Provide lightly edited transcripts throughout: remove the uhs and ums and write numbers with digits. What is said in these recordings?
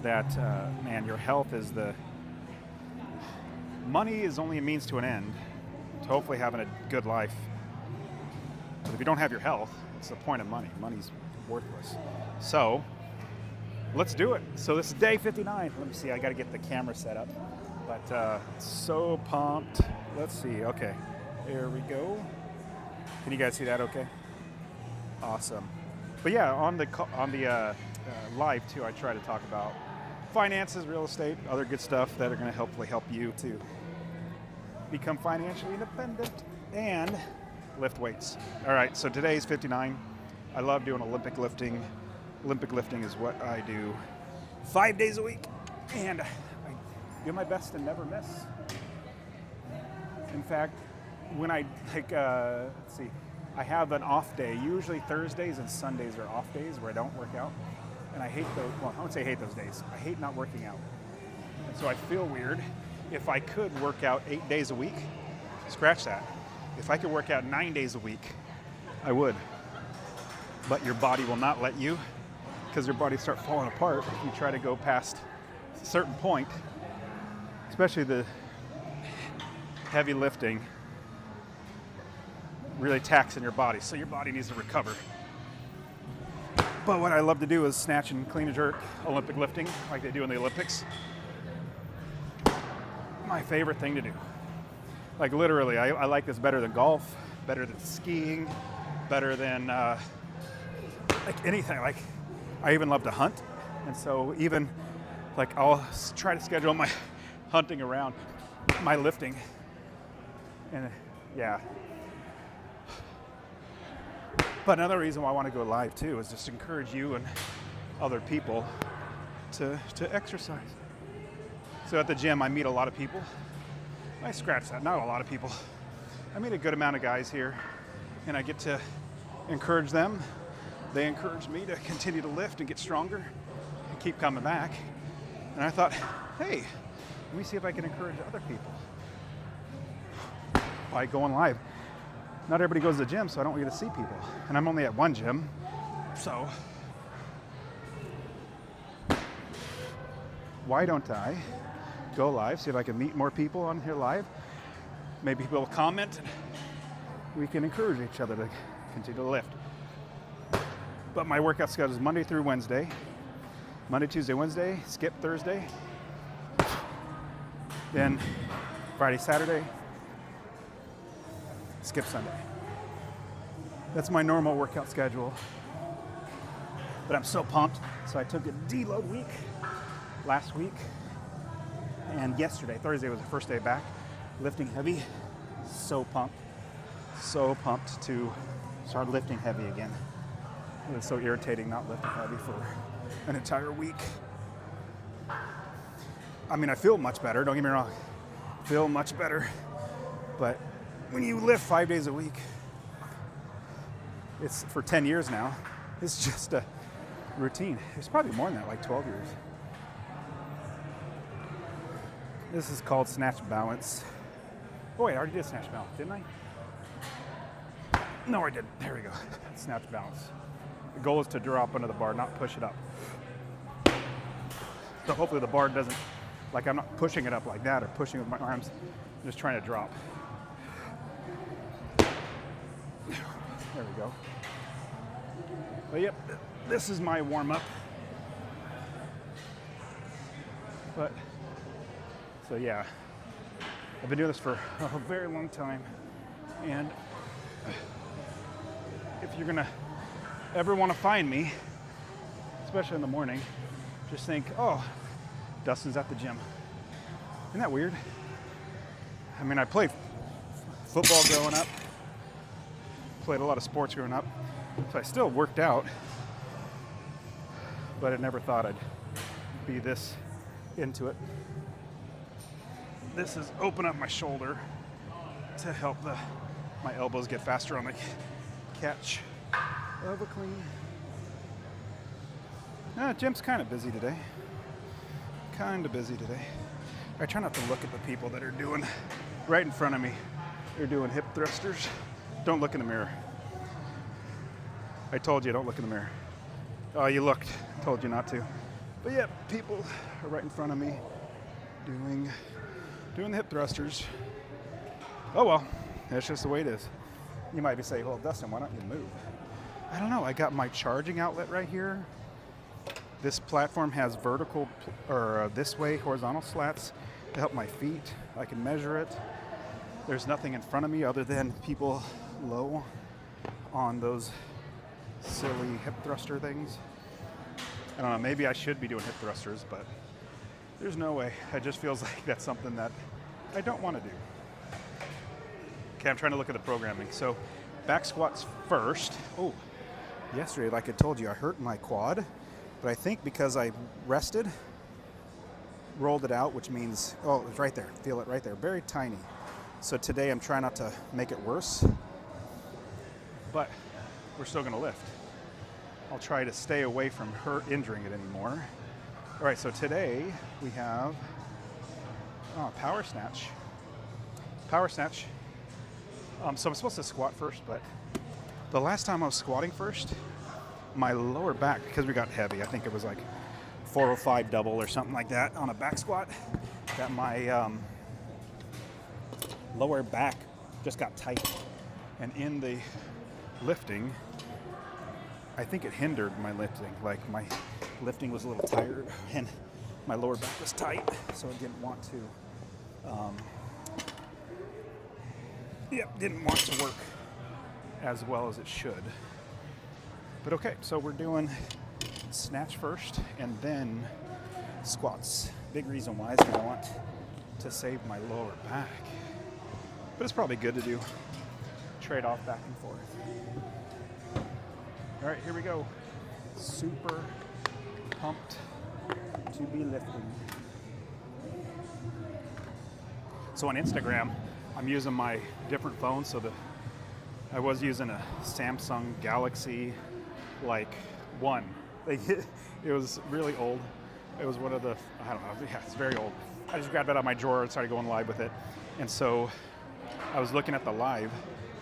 that, man, your health is money is only a means to an end to hopefully having a good life. But if you don't have your health, what's the point of money? Money's worthless. So let's do it. So this is day 59. Let me see, I gotta get the camera set up. But so pumped. Let's see, okay. There we go. Can you guys see that okay? Awesome. But yeah, on the live too, I try to talk about finances, real estate, other good stuff that are gonna hopefully help you to become financially independent and lift weights. All right, so today's 59. I love doing Olympic lifting. Olympic lifting is what I do 5 days a week, and I do my best to never miss. In fact, when I let's see, I have an off day. Usually Thursdays and Sundays are off days where I don't work out, and I hate those. Well, I wouldn't say hate those days. I hate not working out, and so I feel weird. If I could work out 8 days a week, scratch that. If I could work out 9 days a week, I would. But your body will not let you, because your body starts falling apart if you try to go past a certain point, especially the heavy lifting, really taxing your body. So your body needs to recover. But what I love to do is snatch and clean and jerk, Olympic lifting, like they do in the Olympics. My favorite thing to do. Like literally, I like this better than golf, better than skiing, better than like anything. Like I even love to hunt, and so even like I'll try to schedule my hunting around my lifting. And yeah. But another reason why I want to go live too is just to encourage you and other people to exercise. So at the gym, I meet a lot of people. I scratch that, not a lot of people. I meet a good amount of guys here, and I get to encourage them. They encourage me to continue to lift and get stronger and keep coming back. And I thought, hey, let me see if I can encourage other people by going live. Not everybody goes to the gym, so I don't get to see people. And I'm only at one gym, so why don't I go live, see if I can meet more people on here live. Maybe people will comment, and we can encourage each other to continue to lift. But my workout schedule is Monday through Wednesday. Monday, Tuesday, Wednesday, skip Thursday. Then Friday, Saturday, skip Sunday. That's my normal workout schedule. But I'm so pumped. So I took a deload week last week. And yesterday, Thursday, was the first day back, lifting heavy. So pumped to start lifting heavy again. It was so irritating not lifting heavy for an entire week. I mean, I feel much better, don't get me wrong. Feel much better. But when you lift 5 days a week, it's for 10 years now, it's just a routine. It's probably more than that, like 12 years. This is called snatch balance. Oh wait, I already did snatch balance, didn't I? No, I didn't. There we go. Snatch balance. The goal is to drop under the bar, not push it up. So hopefully the bar doesn't, like I'm not pushing it up like that or pushing with my arms. I'm just trying to drop. There we go. But yep, this is my warm up. But so yeah, I've been doing this for a very long time, and if you're gonna ever want to find me, especially in the morning, just think, oh, Dustin's at the gym. Isn't that weird? I mean, I played football growing up, played a lot of sports growing up, so I still worked out, but I never thought I'd be this into it. This is open up my shoulder to help my elbows get faster on the catch of a clean. Gym's kind of busy today. I try not to look at the people that are doing right in front of me. They're doing hip thrusters. Don't look in the mirror. I told you, don't look in the mirror. Oh, you looked. I told you not to. But yeah, people are right in front of me doing the hip thrusters. Oh well, that's just the way it is. You might be saying, well, Dustin, why don't you move? I don't know. I got my charging outlet right here. This platform has vertical or this way horizontal slats to help my feet. I can measure it. There's nothing in front of me other than people low on those silly hip thruster things. I don't know, maybe I should be doing hip thrusters, but there's no way. It just feels like that's something that I don't want to do. Okay, I'm trying to look at the programming. So back squats first. Oh, yesterday, like I told you, I hurt my quad, but I think because I rested, rolled it out, which means, oh, it's right there. Feel it right there, very tiny. So today I'm trying not to make it worse, but we're still gonna lift. I'll try to stay away from injuring it anymore. All right, so today we have power snatch. Power snatch. So I'm supposed to squat first, but the last time I was squatting first, my lower back, because we got heavy, I think it was like 405 double or something like that on a back squat, that my lower back just got tight. And in the lifting, I think it hindered my lifting. Like my lifting was a little tired and my lower back was tight, so I didn't want to didn't want to work as well as it should. But okay, so we're doing snatch first and then squats. Big reason why is because I want to save my lower back. But it's probably good to do trade off back and forth. All right, here we go. Super pumped to be lifting. So on Instagram, I'm using my different phone. So I was using a Samsung Galaxy like 1. It was really old. It was one of the, I don't know, yeah, it's very old. I just grabbed it out of my drawer and started going live with it. And so I was looking at the live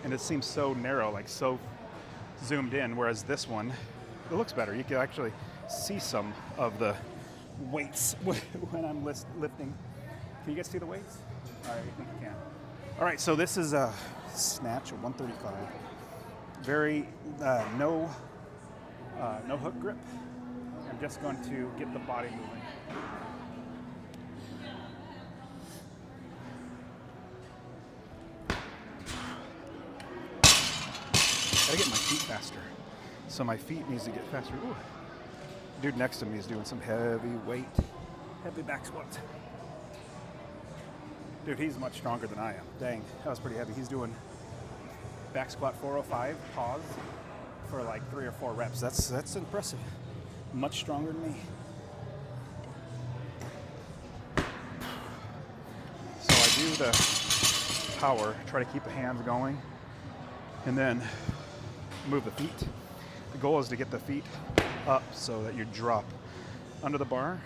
and it seems so narrow, like so zoomed in, whereas this one, it looks better. You can actually see some of the weights when I'm lifting. Can you guys see the weights? All right, I think you can. All right, so this is a snatch at 135. Very, no hook grip. I'm just going to get the body moving. Gotta get my feet faster. So my feet needs to get faster. Ooh. Dude next to me is doing some heavy weight, heavy back squats. Dude, he's much stronger than I am. Dang, that was pretty heavy. He's doing back squat 405, pause for like 3 or 4 reps. That's impressive. Much stronger than me. So I do the power, try to keep the hands going, and then move the feet. The goal is to get the feet up so that you drop under the bar.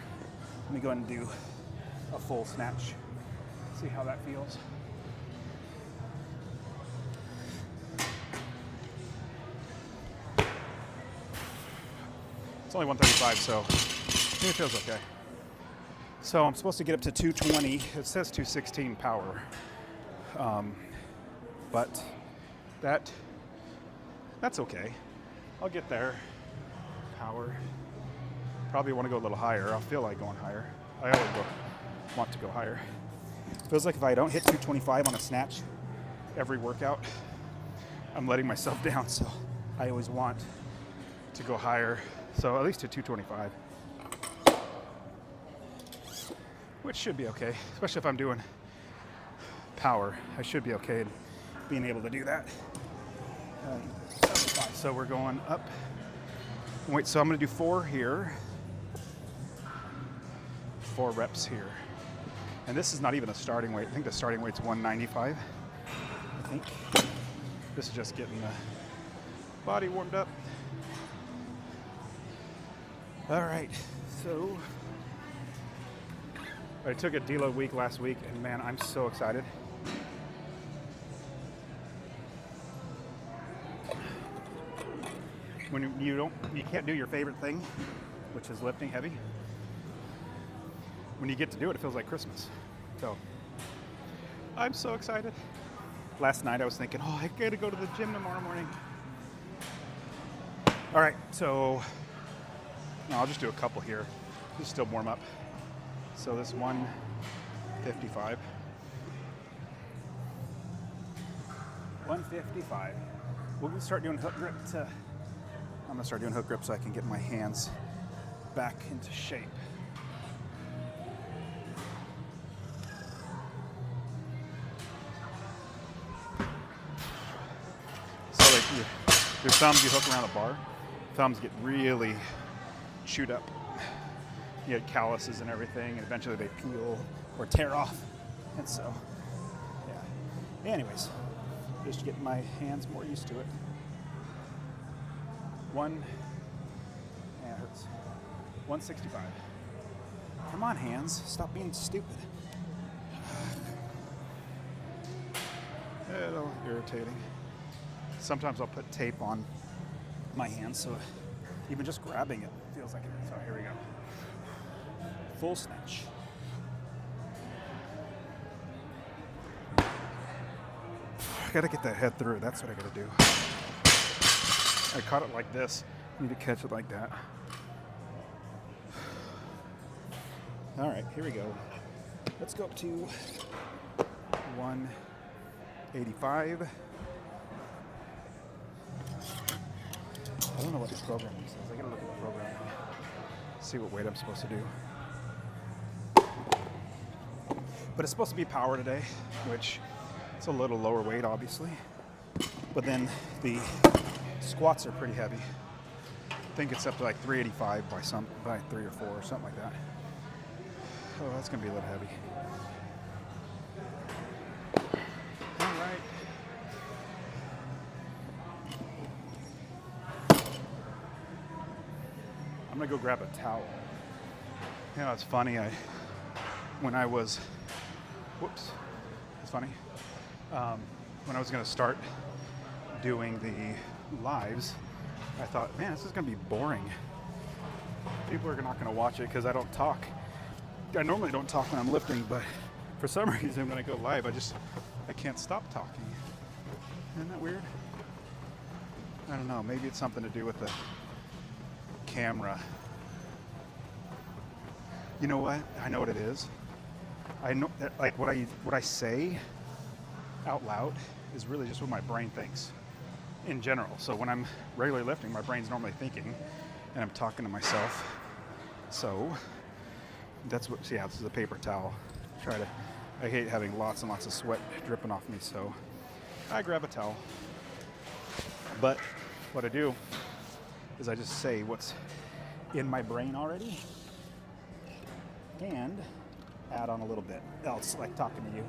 Let me go ahead and do a full snatch. See how that feels. It's only 135, so I think it feels okay. So I'm supposed to get up to 220. It says 216 power. But that's okay. I'll get there. Power. Probably want to go a little higher. I'll feel like going higher. I always want to go higher. Feels like if I don't hit 225 on a snatch every workout, I'm letting myself down. So I always want to go higher. So at least to 225, which should be okay, especially if I'm doing power. I should be okay in being able to do that. So we're going up. Wait, so I'm going to do 4 here, 4 reps here. And this is not even a starting weight. I think the starting weight's 195. I think this is just getting the body warmed up. All right, so I took a deload week last week, and man, I'm so excited. When you can't do your favorite thing, which is lifting heavy, when you get to do it, it feels like Christmas. So I'm so excited. Last night I was thinking, oh, I gotta go to the gym tomorrow morning. All right, so no, I'll just do a couple here, just still warm up. So this 155. 155. We'll start doing hook grip. I'm gonna start doing hook grip so I can get my hands back into shape. So like your thumbs, you hook around a bar. Thumbs get really chewed up. You get calluses and everything, and eventually they peel or tear off. And so, yeah. Anyways, just to get my hands more used to it. And it hurts. 165. Come on, hands. Stop being stupid. A little irritating. Sometimes I'll put tape on my hands, so even just grabbing it feels like it. So here we go. Full snatch. I gotta get that head through. That's what I gotta do. I caught it like this. Need to catch it like that. All right, here we go. Let's go up to 185. I don't know what this program says. I gotta look at the program now. See what weight I'm supposed to do. But it's supposed to be power today, which it's a little lower weight, obviously. But then the squats are pretty heavy. I think it's up to like 385 by 3 or 4 or something like that. Oh, that's gonna be a little heavy. All right. I'm gonna go grab a towel. You know, it's funny. When I was gonna start doing the lives, I thought, man, this is gonna be boring. People are not gonna watch it because I don't talk. I normally don't talk when I'm lifting, but for some reason when I go live, I can't stop talking. Isn't that weird? I don't know, maybe it's something to do with the camera. You know what? I know what it is. I know that, like, what I say out loud is really just what my brain thinks in general. So when I'm regularly lifting, my brain's normally thinking and I'm talking to myself. So that's what, yeah, this is a paper towel. I hate having lots and lots of sweat dripping off me, so I grab a towel. But what I do is I just say what's in my brain already and add on a little bit else, like talking to you.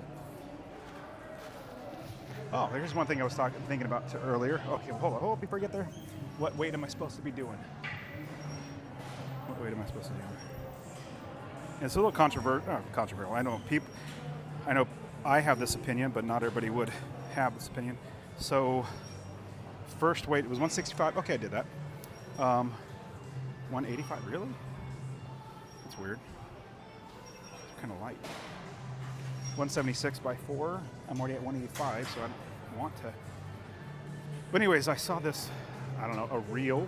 Oh, here's one thing I was thinking about earlier. Okay, well, hold on, before I get there. What weight am I supposed to be doing? What weight am I supposed to be doing? It's a little controversial. I know I have this opinion, but not everybody would have this opinion. So, first weight, it was 165. Okay, I did that. 185, really? That's weird. It's kind of light. 176 by 4. I'm already at 185, so I don't want to. But anyways, I saw this, I don't know, a reel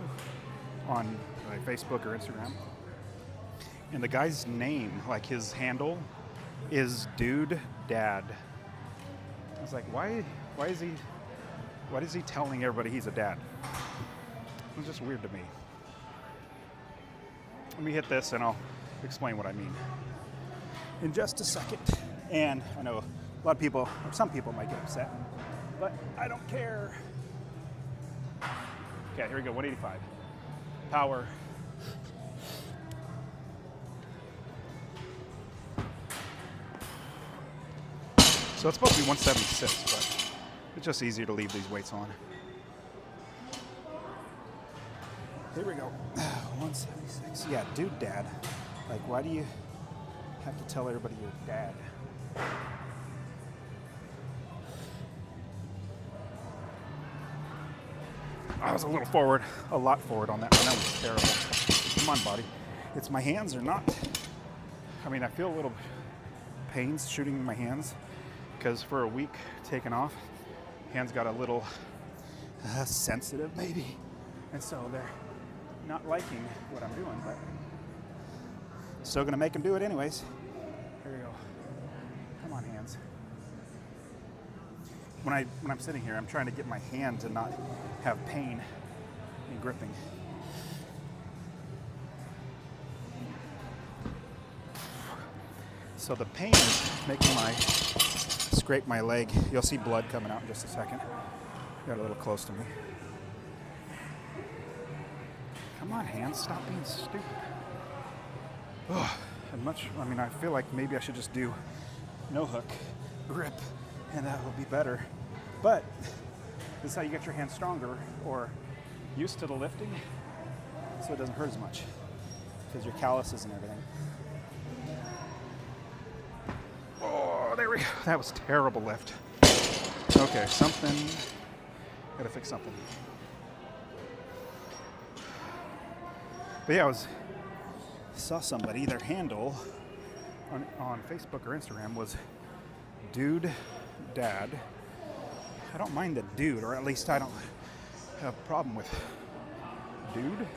on like Facebook or Instagram. And the guy's name, like his handle, is Dude Dad. I was like, why is he telling everybody he's a dad? It was just weird to me. Let me hit this and I'll explain what I mean in just a second. And I know a lot of people, or some people might get upset, but I don't care. Okay, here we go, 185. Power. So it's supposed to be 176, but it's just easier to leave these weights on. Here we go. 176. Yeah, Dude Dad. Like, why do you have to tell everybody you're dad? I was a lot forward on that one. That was terrible. Come on, body. It's my hands are not I mean, I feel a little pains shooting in my hands because for a week taken off, hands got a little sensitive maybe. And so they're not liking what I'm doing, but still gonna make them do it anyways. Here we go. Come on, hands. When I'm sitting here, I'm trying to get my hand to not have pain in gripping. So the pain is making my scrape my leg. You'll see blood coming out in just a second. Got a little close to me. Come on, hands, stop being stupid. Ugh, I feel like maybe I should just do no hook grip, and that will be better. But this is how you get your hands stronger or used to the lifting, so it doesn't hurt as much because your calluses and everything. Oh, there we go. That was a terrible lift. Okay, gotta fix something. But yeah, saw somebody, their handle on Facebook or Instagram was Dude Dad. I don't mind the dude, or at least I don't have a problem with dude.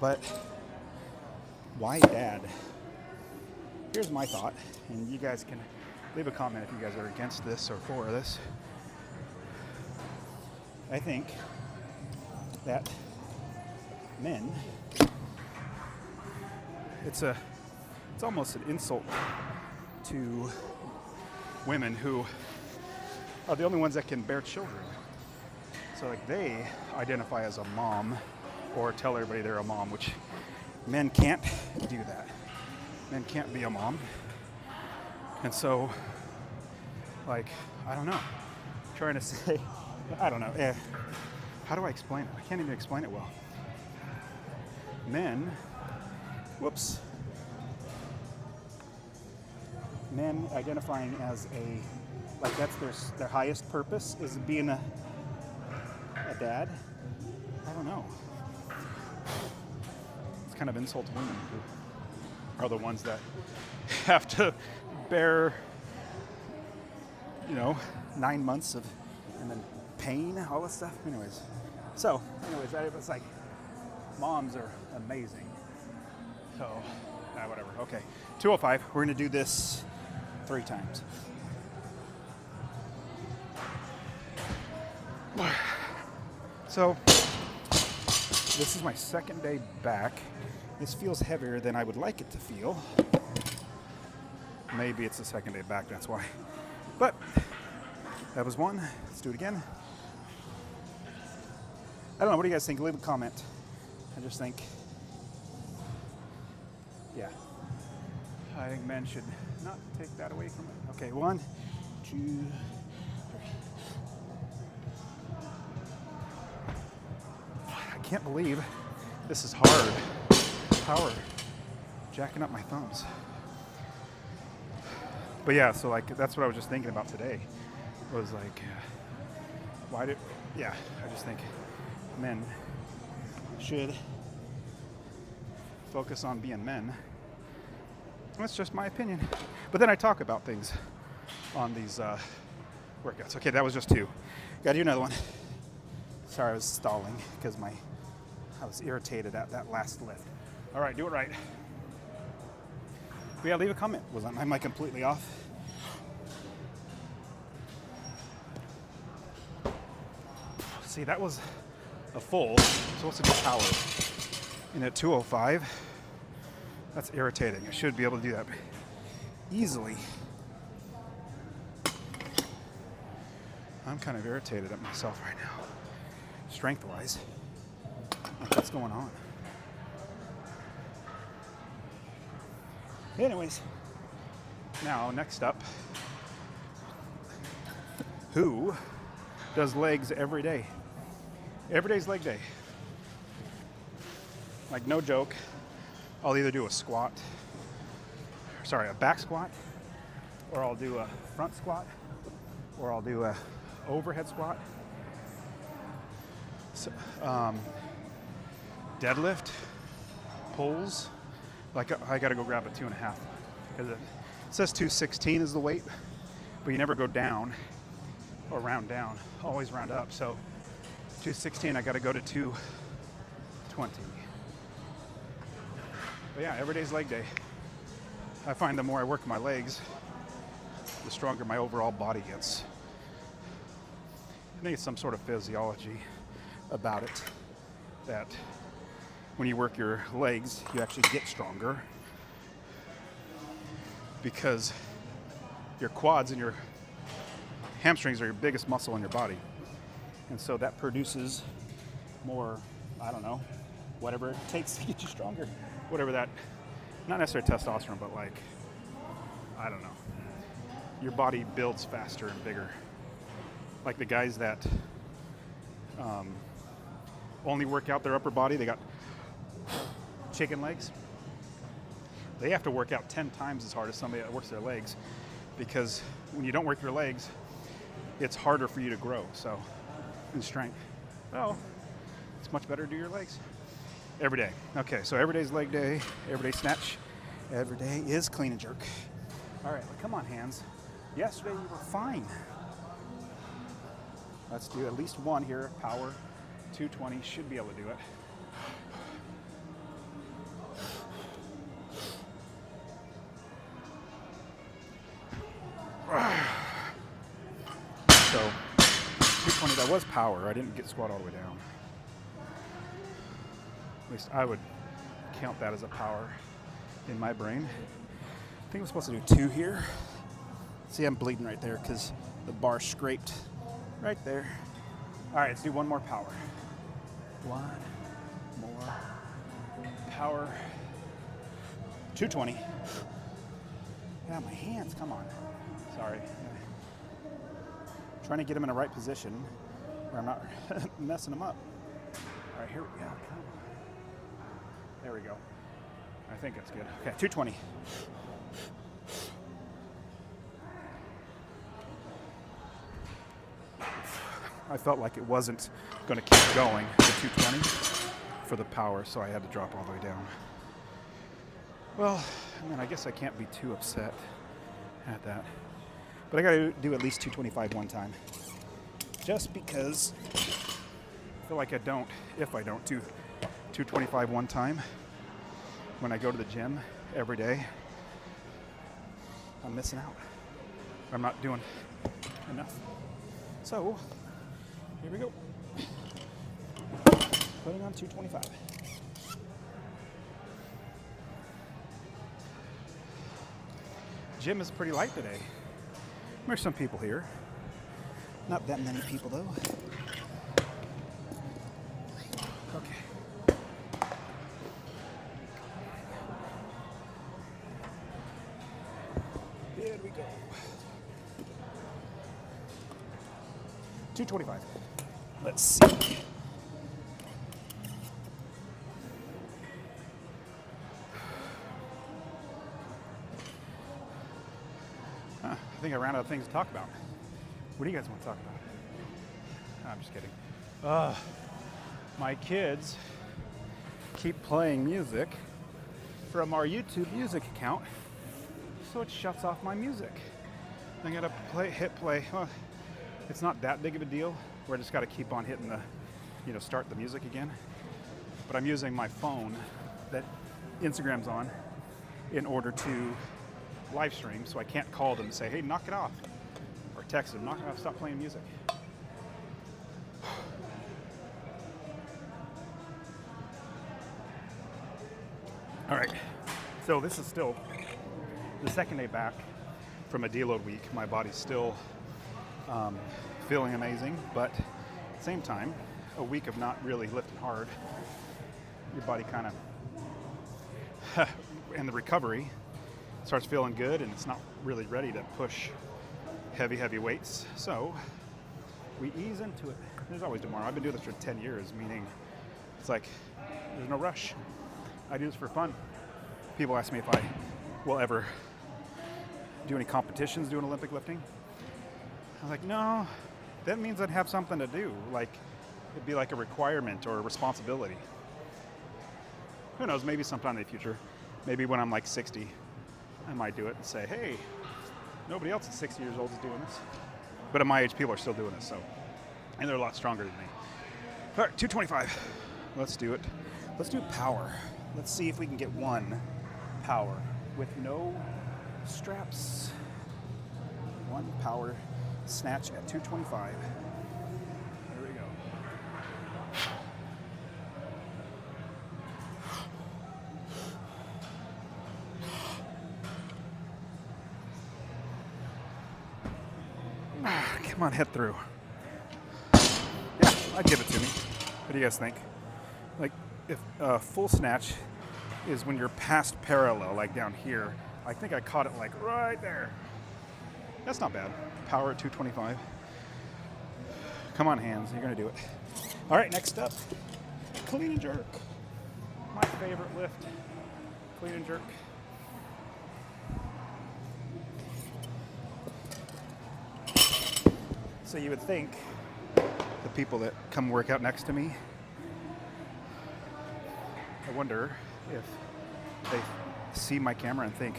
But why dad? Here's my thought, and you guys can leave a comment if you guys are against this or for this. I think that men, it's almost an insult to women who are the only ones that can bear children. So like they identify as a mom or tell everybody they're a mom, which men can't do that. Men can't be a mom. And so, like, I don't know. I'm trying to say, I don't know. How do I explain it? I can't even explain it well. Men identifying as that's their highest purpose is being a dad. I don't know. It's kind of insult to women who are the ones that have to bear, 9 months of and then pain, all this stuff. Anyways, it's like moms are amazing. So, whatever. Okay, 205. We're gonna do this 3 times. So, this is my second day back. This feels heavier than I would like it to feel. Maybe it's the second day back, that's why. But, that was one. Let's do it again. I don't know, what do you guys think? Leave a comment. I just think, I think men should not take that away from it. Okay, 1, 2, 3. I can't believe this is hard. Power jacking up my thumbs. But yeah, so that's what I was just thinking about today. Was I just think men should focus on being men. That's just my opinion. But then I talk about things on these workouts. Okay, that was just 2. Gotta do another one. Sorry, I was stalling because I was irritated at that last lift. All right, do it right. But yeah, leave a comment. Am I completely off? See, that was a full. I'm supposed to do power. And at 205, that's irritating. I should be able to do that easily. I'm kind of irritated at myself right now, strength-wise. What's going on? Anyways, now next up, who does legs every day? Every day's leg day. Like, no joke, I'll either do a back squat, or I'll do a front squat, or I'll do a overhead squat, deadlift, pulls, Like I got to go grab a 2.5 because it says 216 is the weight, but you never go down or round down, always round up. So 216, I got to go to 220. But yeah, every day's leg day. I find the more I work my legs, the stronger my overall body gets. I think it's some sort of physiology about it, that when you work your legs, you actually get stronger because your quads and your hamstrings are your biggest muscle in your body. And so that produces more, I don't know, whatever it takes to get you stronger. Whatever that, not necessarily testosterone, but like, I don't know. Your body builds faster and bigger. Like the guys that only work out their upper body, they got chicken legs. They have to work out 10 times as hard as somebody that works their legs, because when you don't work your legs, it's harder for you to grow. So, in strength. Well, it's much better to do your legs every day. Okay, so every day's leg day, every day snatch, every day is clean and jerk. All right, well, come on, hands. Yesterday you were fine. Let's do at least one here. Power, 220, should be able to do it. So, 220, that was power. I didn't get squat all the way down. At least I would count that as a power in my brain. I think I'm supposed to do 2 here. See, I'm bleeding right there because the bar scraped right there. All right, let's do one more power. One more power. 220. Yeah, my hands, come on. Sorry. Trying to get them in the right position where I'm not messing them up. All right, here we go. Come on. There we go. I think that's good. Okay, 220. I felt like it wasn't going to keep going to 220 for the power, so I had to drop all the way down. Well, I mean, I guess I can't be too upset at that. But I got to do at least 225 one time. Just because I feel like I don't, if I don't do 225 one time when I go to the gym every day, I'm missing out. I'm not doing enough. So, here we go. Putting on 225. Gym is pretty light today. There's some people here. Not that many people though. Okay. Here we go. 225. Let's see. I think I ran out of things to talk about. What do you guys want to talk about? I'm just kidding. My kids keep playing music from our YouTube music account, so it shuts off my music. I gotta hit play. Well, it's not that big of a deal, where I just gotta keep on hitting the, start the music again. But I'm using my phone that Instagram's on in order to live stream, so I can't call them and say, hey, knock it off. Or text them, knock it off, stop playing music. All right, so this is still the second day back from a deload week. My body's still feeling amazing, but at the same time, a week of not really lifting hard, your body kind of, and the recovery starts feeling good, and it's not really ready to push heavy weights. So we ease into it. There's always tomorrow. I've been doing this for 10 years, meaning it's like there's no rush. I do this for fun. People ask me if I will ever do any competitions doing Olympic lifting. I was like, no, that means I'd have something to do. Like, it'd be like a requirement or a responsibility. Who knows, maybe sometime in the future. Maybe when I'm like 60, I might do it and say, hey, nobody else at 60 years old is doing this. But at my age, people are still doing this, so. And they're a lot stronger than me. All right, 225. Let's do it. Let's do power. Let's see if we can get one power with no straps. One power snatch at 225. There we go. Come on, hit through. Yeah, I'd give it to me. What do you guys think? Like, if full snatch is when you're past parallel, like down here. I think I caught it like right there. That's not bad. Power at 225. Come on, hands, you're gonna do it. All right, next up, clean and jerk. My favorite lift, clean and jerk. So you would think the people that come work out next to me, I wonder if they see my camera and think,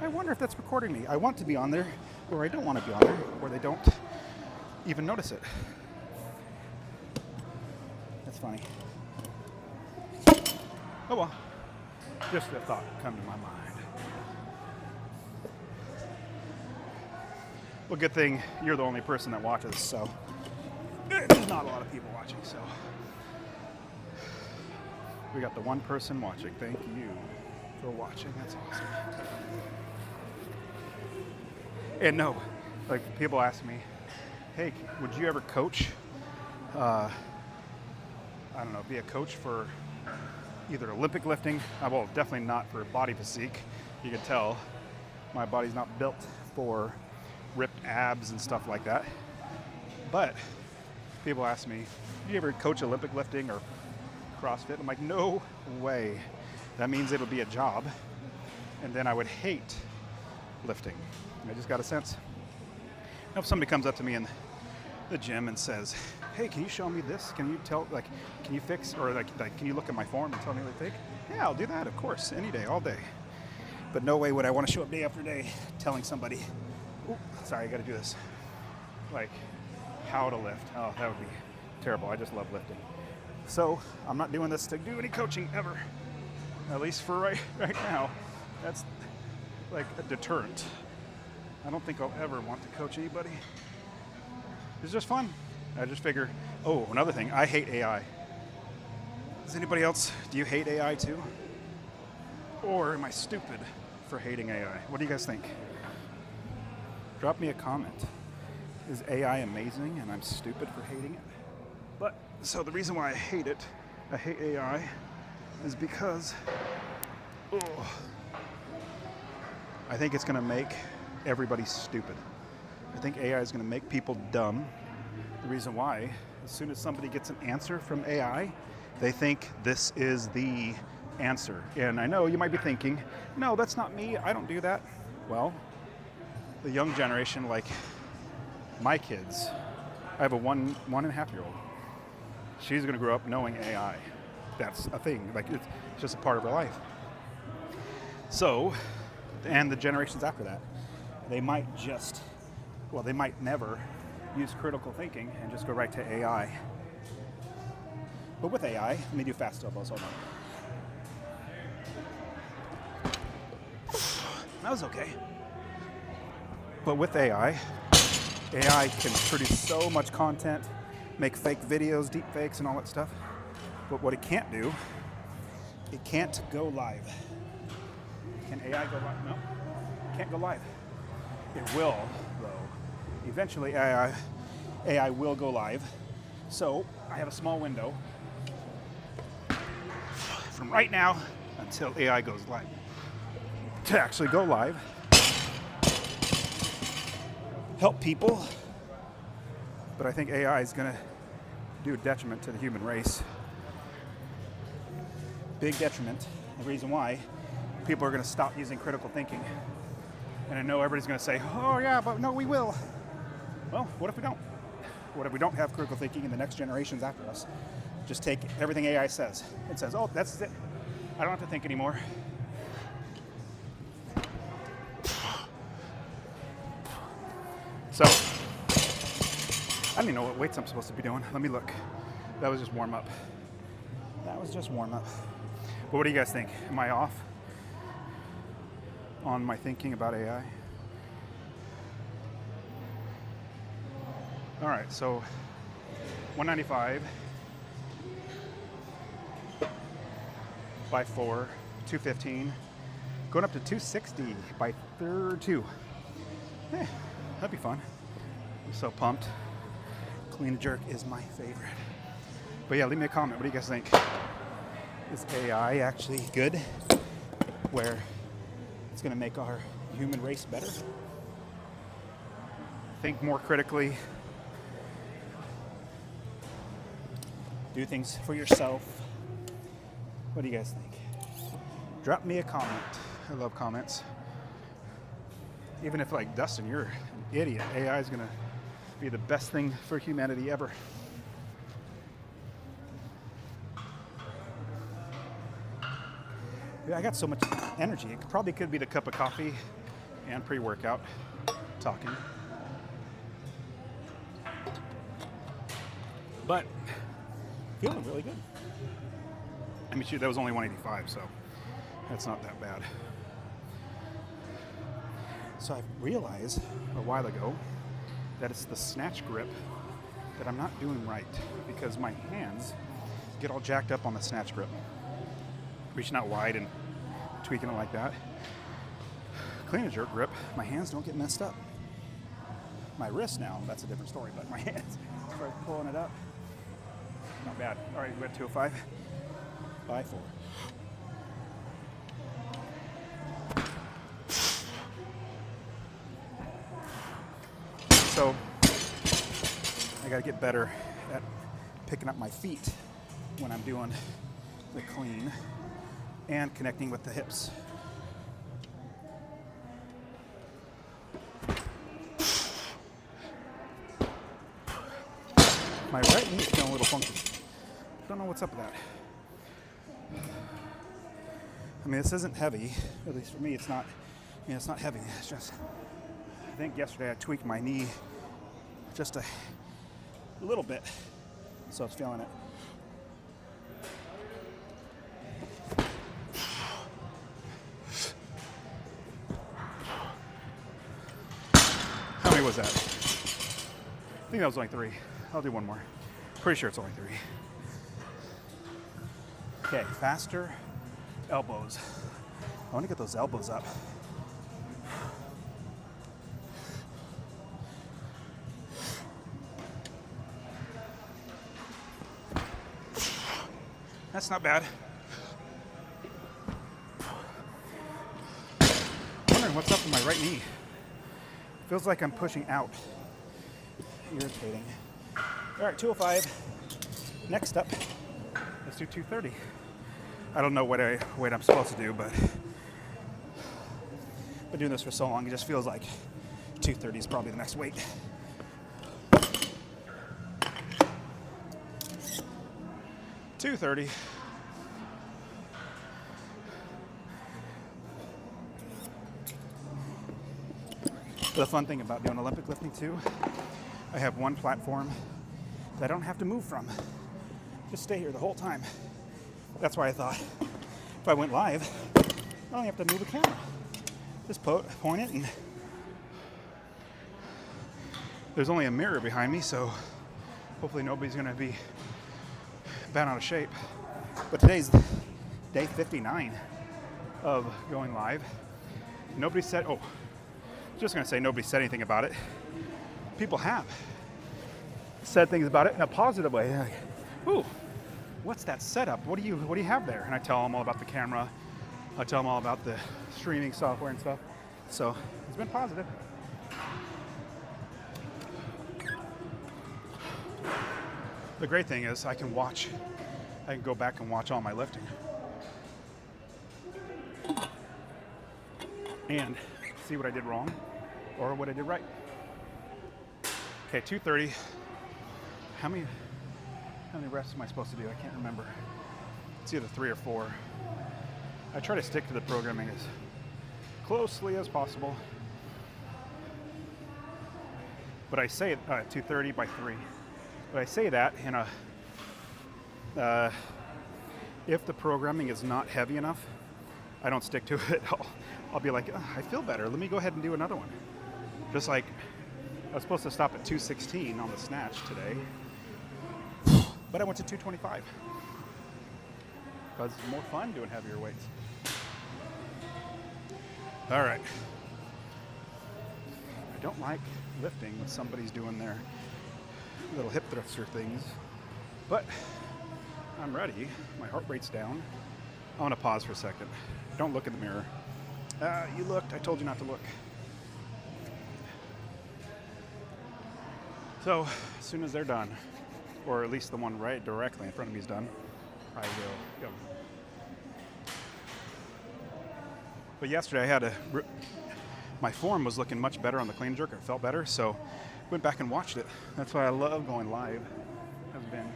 I wonder if that's recording me. I want to be on there, or I don't want to be on there, or they don't even notice it. That's funny. Oh well, just a thought come to my mind. Well, good thing you're the only person that watches, so there's not a lot of people watching, so we got the one person watching. Thank you for watching. That's awesome. And no, like people ask me, hey, would you ever coach? I don't know, be a coach for either Olympic lifting. Well, definitely not for body physique. You can tell my body's not built for ripped abs and stuff like that. But people ask me, do you ever coach Olympic lifting or CrossFit? I'm like, no way. That means it'll be a job, and then I would hate lifting. I just got a sense. Now if somebody comes up to me in the gym and says, hey, can you show me this? Can you tell, like, can you fix, or like can you look at my form and tell me what they think? Yeah, I'll do that, of course, any day, all day. But no way would I want to show up day after day telling somebody, ooh, sorry, I got to do this. Like, how to lift. Oh, that would be terrible. I just love lifting. So I'm not doing this to do any coaching ever. At least for right now. That's like a deterrent. I don't think I'll ever want to coach anybody. It's just fun. I just figure, oh, another thing, I hate AI. Does anybody else, do you hate AI too? Or am I stupid for hating AI? What do you guys think? Drop me a comment. Is AI amazing and I'm stupid for hating it? But, so the reason why I hate AI, is because, I think it's gonna make everybody stupid. I think AI is gonna make people dumb. The reason why, as soon as somebody gets an answer from AI, they think this is the answer. And I know you might be thinking, no, that's not me, I don't do that. Well, the young generation, like my kids, I have a one and a half year old. She's gonna grow up knowing AI. That's a thing, like it's just a part of her life. So, and the generations after that, they might just, well, they might never use critical thinking and just go right to AI. But with AI, let me do fast elbows, hold on. That was okay. But with AI can produce so much content, make fake videos, deep fakes and all that stuff. But what it can't do, it can't go live. Can AI go live? No, it can't go live. It will, though. Eventually AI will go live. So I have a small window from right now until AI goes live. To actually go live, help people, but I think AI is gonna do a detriment to the human race. Big detriment. The reason why, people are gonna stop using critical thinking. And I know everybody's gonna say, oh yeah, but no, we will. Well, what if we don't? What if we don't have critical thinking in the next generations after us? Just take everything AI says. It says, oh, that's it. I don't have to think anymore. So, I don't even know what weights I'm supposed to be doing. Let me look. That was just warm up. That was just warm up. But what do you guys think? Am I off on my thinking about AI? All right, so 195 by 4, 215, going up to 260 by 2. That'd be fun. I'm so pumped. Clean and jerk is my favorite. But yeah, leave me a comment. What do you guys think? Is AI actually good? Where it's going to make our human race better? Think more critically. Do things for yourself. What do you guys think? Drop me a comment. I love comments. Even if, like, Dustin, you're an idiot, AI is going to be the best thing for humanity ever. Yeah, I got so much energy. It probably could be the cup of coffee and pre-workout talking. But feeling really good. I mean, shoot, that was only 185, so that's not that bad. So I realized a while ago that it's the snatch grip that I'm not doing right, because my hands get all jacked up on the snatch grip. Reaching out wide and tweaking it like that. Clean and jerk grip, my hands don't get messed up. My wrist now, that's a different story, but my hands, start pulling it up. Not bad. All right, we're at 205 by 4. So I got to get better at picking up my feet when I'm doing the clean and connecting with the hips. My right knee is feeling a little funky. Don't know what's up with that. I mean, this isn't heavy. At least for me, it's not. It's not heavy. It's just. I think yesterday I tweaked my knee just a little bit, so it's feeling it. How many was that? I think that was only 3. I'll do one more. Pretty sure it's only 3. Okay, faster elbows. I want to get those elbows up. That's not bad. I'm wondering what's up with my right knee. Feels like I'm pushing out. Irritating. All right, 205. Next up, let's do 230. I don't know what I'm supposed to do, but I've been doing this for so long, it just feels like 230 is probably the next weight. $230. The fun thing about doing Olympic lifting too, I have one platform that I don't have to move from. Just stay here the whole time. That's why I thought if I went live, I don't have to move the camera. Just point it, and there's only a mirror behind me, so hopefully nobody's gonna be bent out of shape. But today's day 59 of going live. Nobody said, just gonna say nobody said anything about it. People have said things about it in a positive way. They're like, ooh, what's that setup? What do you have there? And I tell them all about the camera. I tell them all about the streaming software and stuff. So it's been positive. The great thing is I can go back and watch all my lifting. And see what I did wrong or what I did right. Okay, 230. How many reps am I supposed to do? I can't remember. It's either 3 or 4. I try to stick to the programming as closely as possible. But I say 230 by 3. But I say that in a, if the programming is not heavy enough, I don't stick to it. I'll be like, I feel better. Let me go ahead and do another one. Just like I was supposed to stop at 216 on the snatch today, but I went to 225. Because it's more fun doing heavier weights. All right. I don't like lifting when somebody's doing their little hip thruster things, but I'm ready. My heart rate's down. I want to pause for a second. Don't look in the mirror. You looked. I told you not to look. So as soon as they're done, or at least the one right directly in front of me is done, I will go. But yesterday I had my form was looking much better on the clean jerk. It felt better, so went back and watched it. That's why I love going live. Has been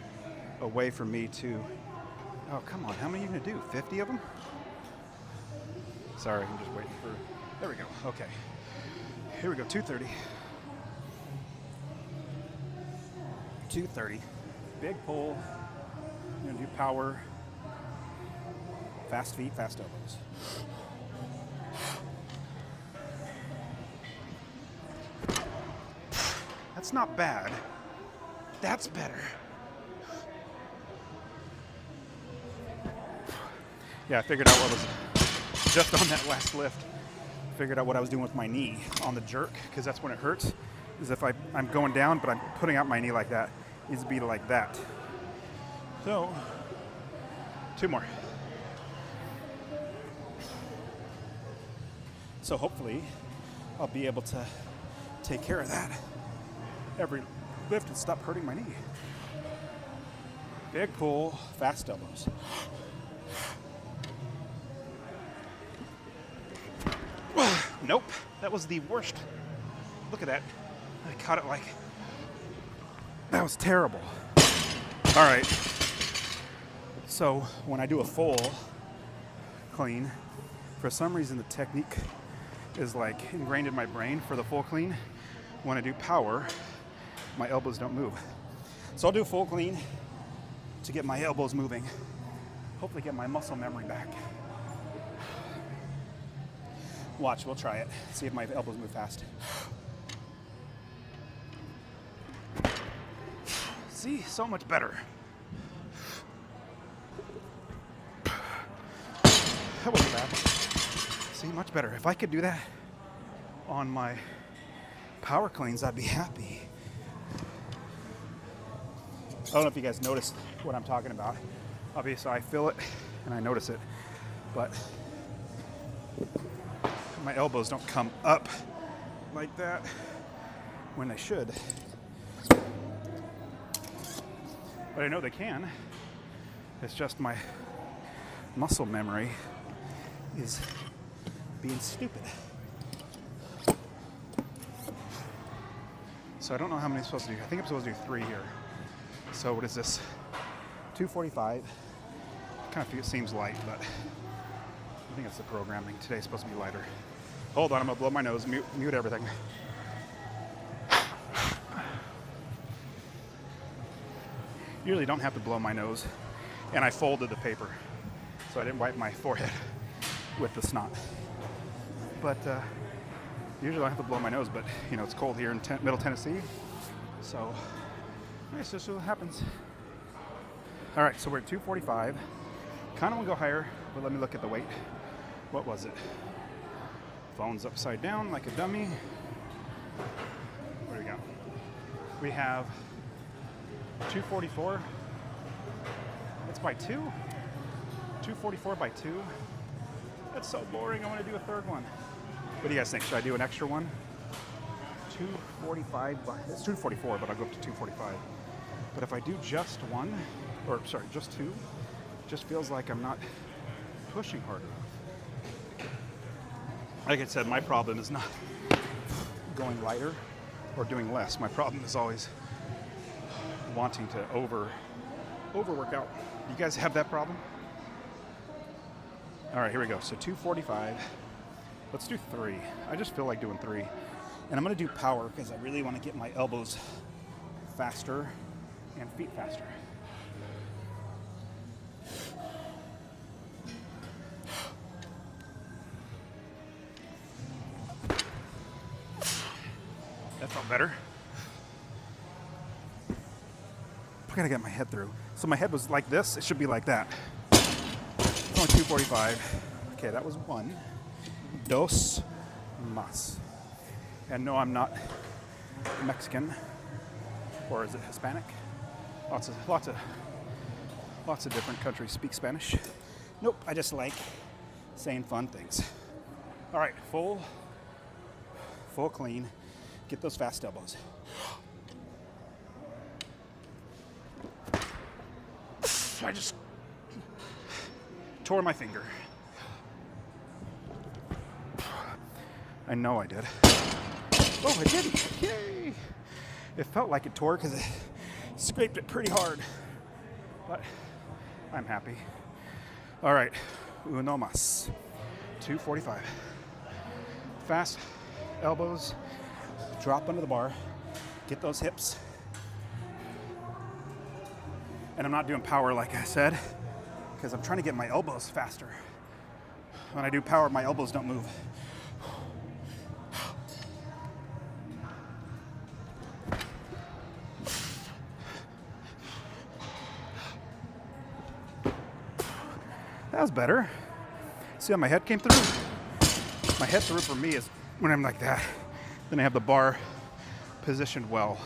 a way for me to. Oh, come on! How many are you gonna do? 50 of them? Sorry, I'm just waiting for. There we go. Okay. Here we go. 230. 230. Big pull. I'm gonna do power. Fast feet, fast elbows. That's not bad. That's better. Yeah, I figured out what was just on that last lift. Figured out what I was doing with my knee on the jerk, because that's when it hurts. Is if I'm going down, but I'm putting out my knee like that. It needs to be like that. So, 2 more. So hopefully, I'll be able to take care of that every lift and stop hurting my knee. Big pull, fast elbows. Nope, that was the worst. Look at that. I caught it like, that was terrible. All right, so when I do a full clean, for some reason the technique is like ingrained in my brain for the full clean. When I do power, my elbows don't move. So I'll do a full clean to get my elbows moving. Hopefully get my muscle memory back. Watch, we'll try it. See if my elbows move fast. See, so much better. That wasn't bad. See, much better. If I could do that on my power cleans, I'd be happy. I don't know if you guys noticed what I'm talking about. Obviously, I feel it and I notice it, but my elbows don't come up like that when they should. But I know they can. It's just my muscle memory is being stupid. So I don't know how many I'm supposed to do. I think I'm supposed to do 3 here. So what is this? 245. Kind of seems light, but I think it's the programming. Today's supposed to be lighter. Hold on, I'm gonna blow my nose, mute everything. Usually don't have to blow my nose. And I folded the paper, so I didn't wipe my forehead with the snot. But usually I have to blow my nose, but you know, it's cold here in Middle Tennessee. So, it's just what happens. All right, so we're at 245. Kind of want to go higher, but let me look at the weight. What was it? Phone's upside down like a dummy. What do we got? We have 244. It's by 2? 244 by 2? That's so boring. I want to do a third one. What do you guys think? Should I do an extra one? 245 by, it's 244, but I'll go up to 245. But if I do just one, or sorry, just 2, it just feels like I'm not pushing hard enough. Like I said, my problem is not going lighter or doing less. My problem is always wanting to overwork out. You guys have that problem? All right, here we go. So 245. Let's do 3. I just feel like doing 3. And I'm going to do power because I really want to get my elbows faster and feet faster. That felt better. I gotta get my head through. So my head was like this, it should be like that. It's only 245. Okay, that was one. Dos más. And no, I'm not Mexican. Or is it Hispanic? Lots of different countries speak Spanish. Nope, I just like saying fun things. All right, full clean. Get those fast elbows. I just tore my finger. I know I did. Oh, I didn't. Yay! It felt like it tore because it scraped it pretty hard. But I'm happy. All right, uno más. 245. Fast elbows. Drop under the bar. Get those hips. And I'm not doing power like I said, because I'm trying to get my elbows faster. When I do power, my elbows don't move. That was better. See how my head came through? My head through for me is when I'm like that. Then I have the bar positioned well.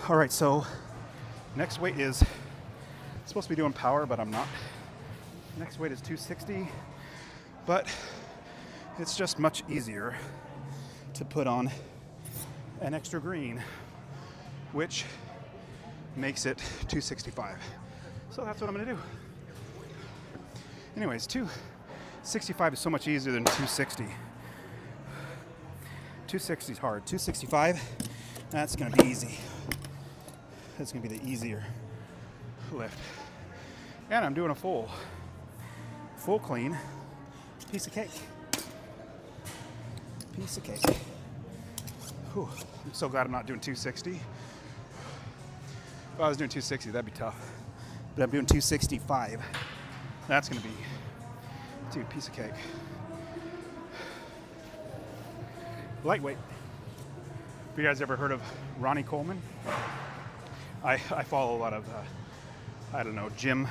All right, so next weight is supposed to be doing power, but I'm not. Next weight is 260, but it's just much easier to put on an extra green, which makes it 265. So that's what I'm gonna do. Anyways, 265 is so much easier than 260. 260 is hard. 265, that's gonna be easy. That's gonna be the easier lift. And I'm doing a full clean piece of cake. Piece of cake. Whew. I'm so glad I'm not doing 260. If I was doing 260, that'd be tough. But I'm doing 265. That's gonna be, dude, piece of cake. Lightweight. Have you guys ever heard of Ronnie Coleman? I follow a lot of, Jim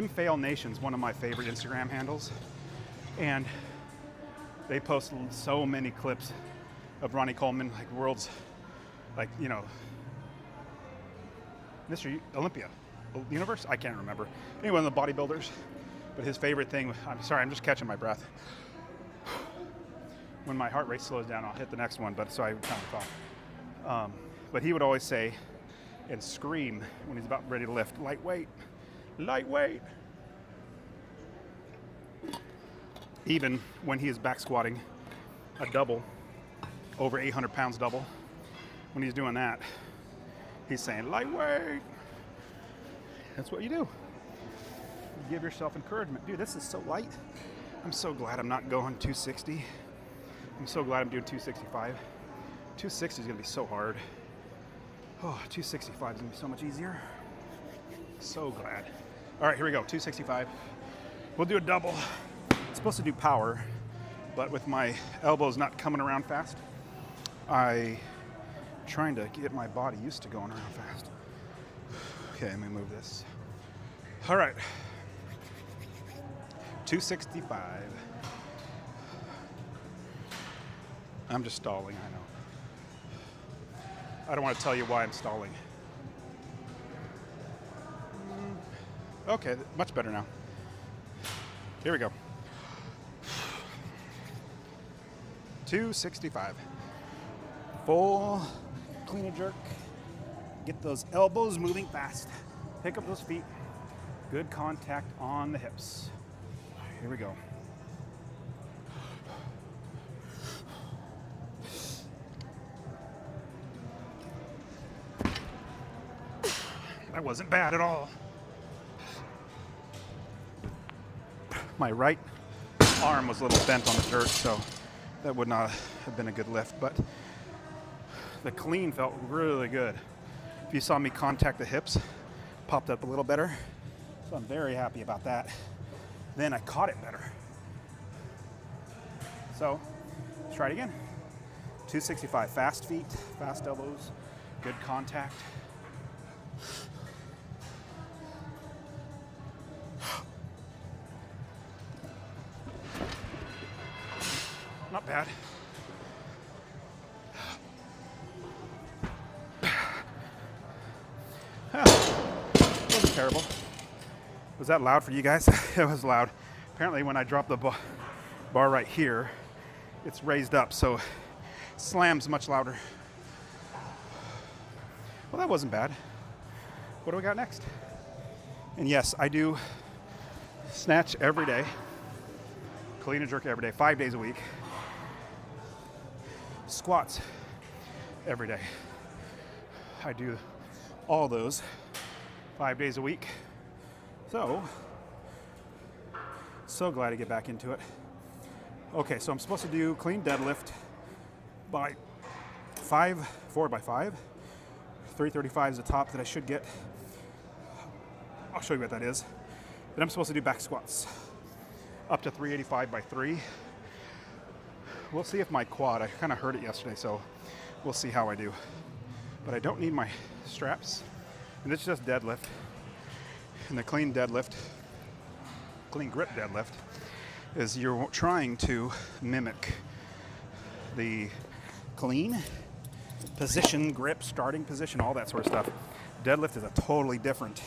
Fail Nation's one of my favorite Instagram handles. And they post so many clips of Ronnie Coleman, like world's, Mr. Olympia, universe? I can't remember. Anyway, one of the bodybuilders. But his favorite thing, I'm sorry, I'm just catching my breath. When my heart rate slows down, I'll hit the next one, but so I kind of thought. But he would always say and scream when he's about ready to lift, lightweight, lightweight. Even when he is back squatting a double, over 800 pounds double, when he's doing that, he's saying, lightweight. That's what you do. You give yourself encouragement. Dude, this is so light. I'm so glad I'm not going 260. I'm so glad I'm doing 265. 260 is gonna be so hard. Oh, 265 is gonna be so much easier. So glad. All right, here we go, 265. We'll do a double. It's supposed to do power, but with my elbows not coming around fast, I'm trying to get my body used to going around fast. Okay, let me move this. All right, 265. I'm just stalling, I know. I don't want to tell you why I'm stalling. Okay, much better now. Here we go. 265. Full clean and jerk. Get those elbows moving fast. Pick up those feet. Good contact on the hips. Here we go. That wasn't bad at all. My right arm was a little bent on the dirt, so that would not have been a good lift, but the clean felt really good. If you saw me contact the hips, popped up a little better. So I'm very happy about that. Then I caught it better. So let's try it again. 265, fast feet, fast elbows, good contact. Not bad. Wasn't terrible. Was that loud for you guys? It was loud. Apparently when I drop the bar right here, it's raised up, so it slams much louder. Well, that wasn't bad. What do we got next? And yes, I do snatch every day, clean and jerk every day, 5 days a week. Squats every day. I do all those 5 days a week. So glad to get back into it. Okay, so I'm supposed to do clean deadlift by 4x5. 335 is the top that I should get. I'll show you what that is. Then I'm supposed to do back squats up to 385 by 3. We'll see if my quad, I kind of hurt it yesterday, so we'll see how I do. But I don't need my straps. And it's just deadlift. And the clean deadlift, clean grip deadlift, is you're trying to mimic the clean position, grip, starting position, all that sort of stuff. Deadlift is a totally different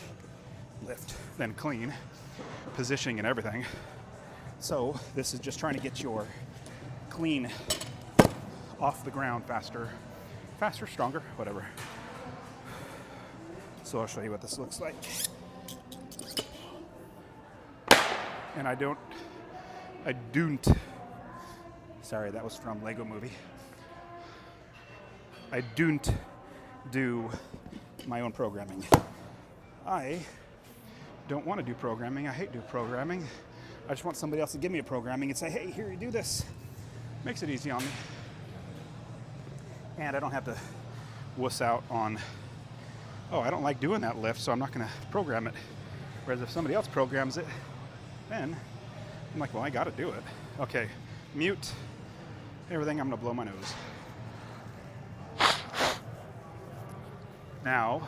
lift than clean, positioning and everything. So this is just trying to get your clean off the ground faster, stronger, whatever. So I'll show you what this looks like. And I don't, sorry, that was from Lego Movie. I don't do my own programming. I don't want to do programming. I hate doing programming. I just want somebody else to give me a programming and say, hey, here, you do this. Makes it easy on me. And I don't have to wuss out on, oh, I don't like doing that lift, so I'm not going to program it. Whereas if somebody else programs it, then I'm like, well, I got to do it. Okay, mute everything. I'm going to blow my nose. Now,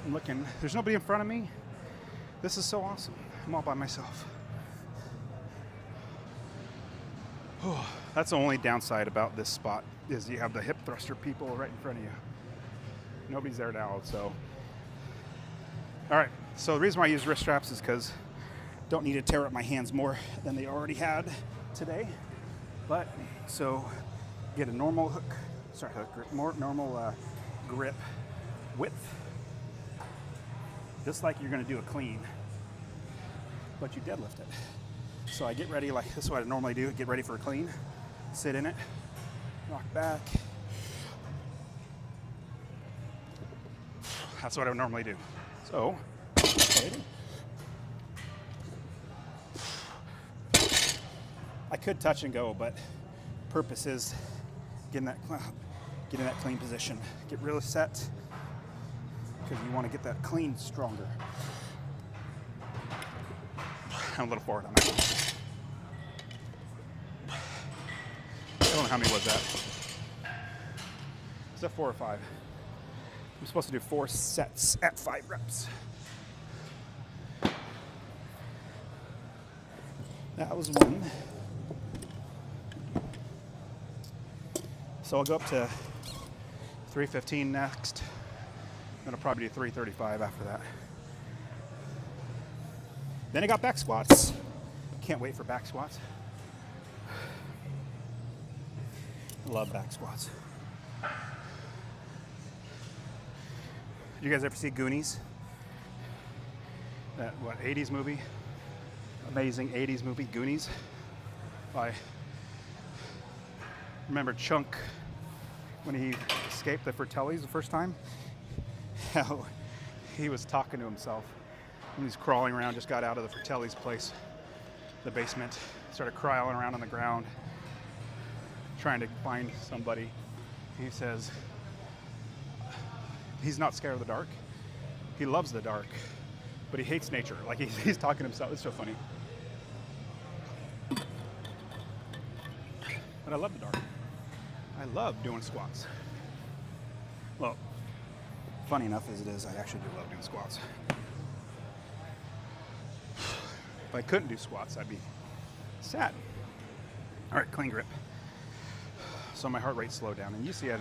I'm looking. There's nobody in front of me. This is so awesome. I'm all by myself. Oh, that's the only downside about this spot is you have the hip thruster people right in front of you. Nobody's there now, so. All right, so the reason why I use wrist straps is because I don't need to tear up my hands more than they already had today. But, so get a normal hook grip, more normal grip width, just like you're gonna do a clean, but you deadlift it. So I get ready, like this is what I normally do, get ready for a clean, sit in it, rock back. That's what I would normally do. So, I could touch and go, but purpose is getting that clean position. Get really set, because you want to get that clean stronger. I'm a little forward on that. I don't know how many was that. Is that 4 or 5? I'm supposed to do 4 sets at 5 reps. That was one. So I'll go up to 315 next. Then I'll probably do 335 after that. Then I got back squats. Can't wait for back squats. I love back squats. Did you guys ever see Goonies? That, 80s movie? Amazing 80s movie, Goonies. I remember Chunk, when he escaped the Fratellis the first time, how he was talking to himself. When he's crawling around, just got out of the Fratellis place, the basement, started crawling around on the ground. trying to find somebody. He says he's not scared of the dark. He loves the dark, but he hates nature. Like he's talking to himself. It's so funny. But I love the dark. I love doing squats. Well, funny enough as it is, I actually do love doing squats. If I couldn't do squats, I'd be sad. All right, clean grip. So my heart rate slowed down. And you see I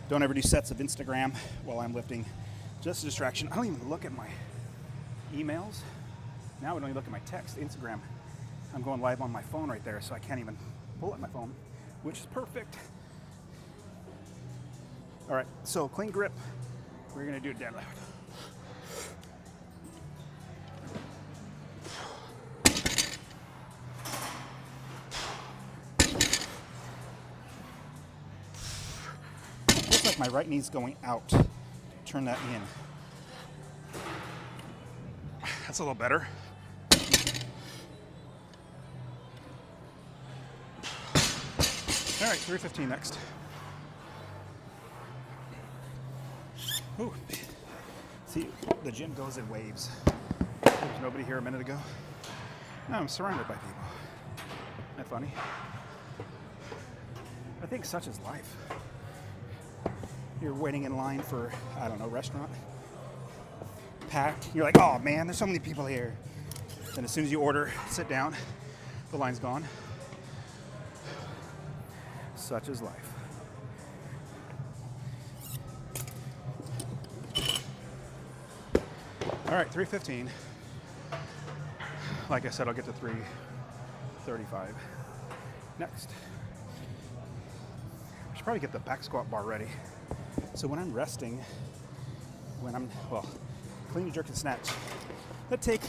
don't ever do sets of Instagram while I'm lifting. Just a distraction. I don't even look at my emails. Now I don't even look at my text. Instagram, I'm going live on my phone right there, so I can't even pull up my phone, which is perfect. All right, so clean grip. We're gonna do a deadlift. Looks like my right knee's going out. Turn that in. That's a little better. All right, 315 next. Ooh. See, the gym goes in waves. There was nobody here a minute ago. Now I'm surrounded by people. Isn't that funny? I think such is life. You're waiting in line for, I don't know, restaurant. Packed. You're like, oh man, there's so many people here. And as soon as you order, sit down, the line's gone. Such is life. All right, 315. Like I said, I'll get to 335 next. I should probably get the back squat bar ready. So when I'm resting, clean, jerk, and snatch, that take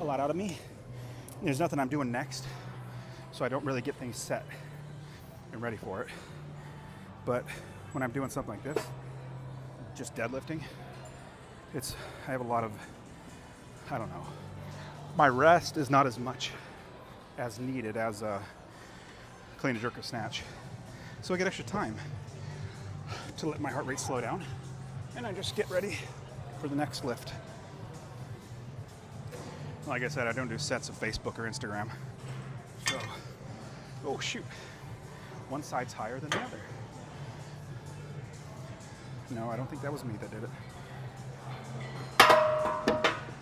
a lot out of me. There's nothing I'm doing next, so I don't really get things set and ready for it. But when I'm doing something like this, just deadlifting, I have a lot of, I don't know. My rest is not as much as needed as a clean, jerk, and snatch. So I get extra time to let my heart rate slow down, and I just get ready for the next lift. Like I said, I don't do sets of Facebook or Instagram. So, oh shoot, one side's higher than the other. No, I don't think that was me that did it.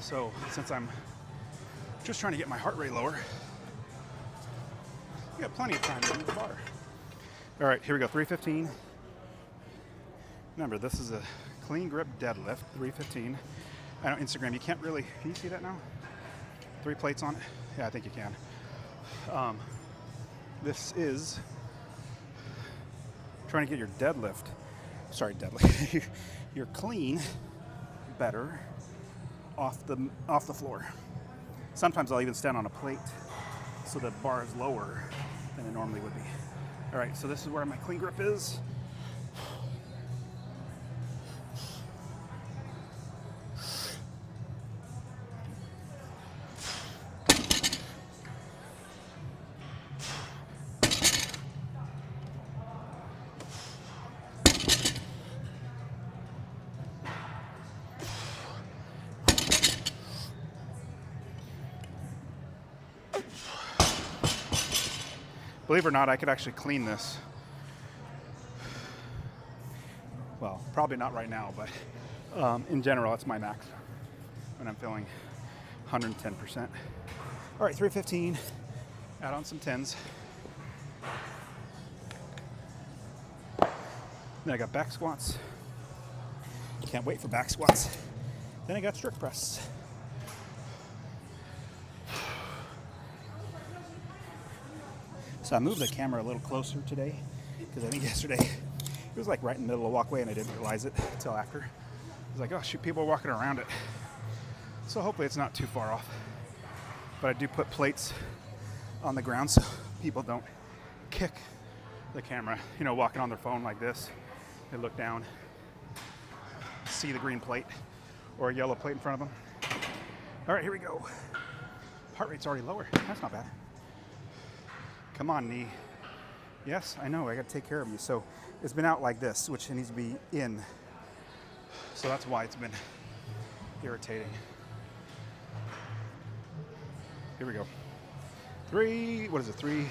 So, since I'm just trying to get my heart rate lower, we got plenty of time to move the bar. All right, here we go, 315. Remember, this is a clean grip deadlift, 315. I know Instagram, you can't really, can you see that now? 3 plates on it? Yeah, I think you can. This is trying to get your your clean better off the floor. Sometimes I'll even stand on a plate so the bar is lower than it normally would be. All right, so this is where my clean grip is. Believe it or not, I could actually clean this. Well, probably not right now, but in general, it's my max when I'm feeling 110%. All right, 315, add on some 10s. Then I got back squats. Can't wait for back squats. Then I got strict press. So I moved the camera a little closer today because I think yesterday it was like right in the middle of the walkway and I didn't realize it until after. I was like, oh shoot, people are walking around it. So hopefully it's not too far off. But I do put plates on the ground so people don't kick the camera. You know, walking on their phone like this, they look down, see the green plate or a yellow plate in front of them. All right, here we go. Heart rate's already lower. That's not bad. Come on, knee. Yes, I know, I gotta take care of you. So it's been out like this, which needs to be in. So that's why it's been irritating. Here we go. 3:35.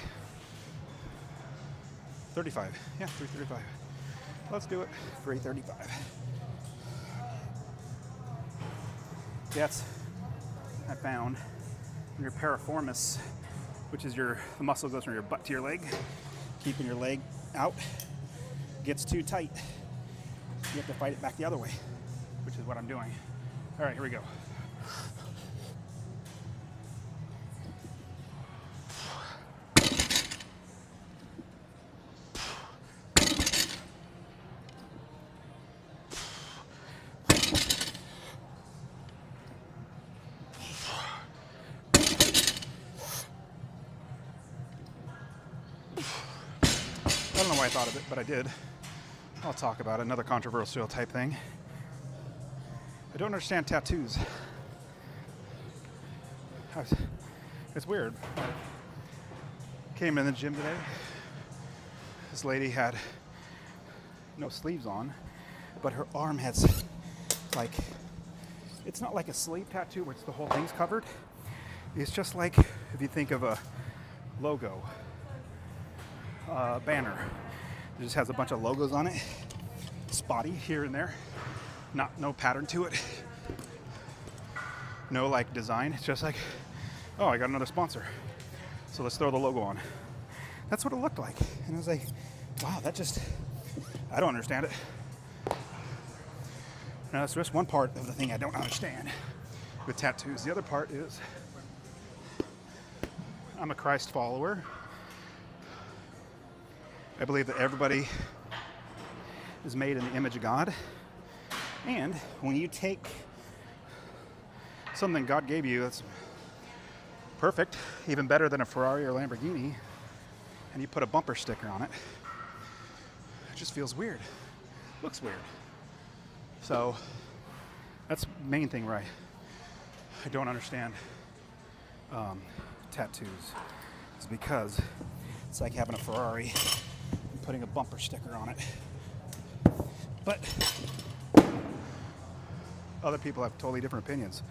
Yeah, 3:35. Let's do it. 3:35. Yes, I found your piriformis, which is the muscle goes from your butt to your leg, keeping your leg out, gets too tight. You have to fight it back the other way, which is what I'm doing. All right, here we go. I don't know why I thought of it, but I did. I'll talk about it. Another controversial type thing. I don't understand tattoos. It's weird. I came in the gym today. This lady had no sleeves on, but her arm has like, it's not like a sleeve tattoo where it's the whole thing's covered. It's just like if you think of a logo, banner. It just has a bunch of logos on it, spotty here and there, no pattern to it, no like design. It's just like, oh, I got another sponsor, so let's throw the logo on. That's what it looked like, and I was like, wow, I don't understand it. Now that's just one part of the thing I don't understand with tattoos. The other part is I'm a Christ follower. I believe that everybody is made in the image of God. And when you take something God gave you that's perfect, even better than a Ferrari or Lamborghini, and you put a bumper sticker on it, it just feels weird. Looks weird. So that's the main thing where I don't understand tattoos. It's because it's like having a Ferrari and putting a bumper sticker on it. But other people have totally different opinions.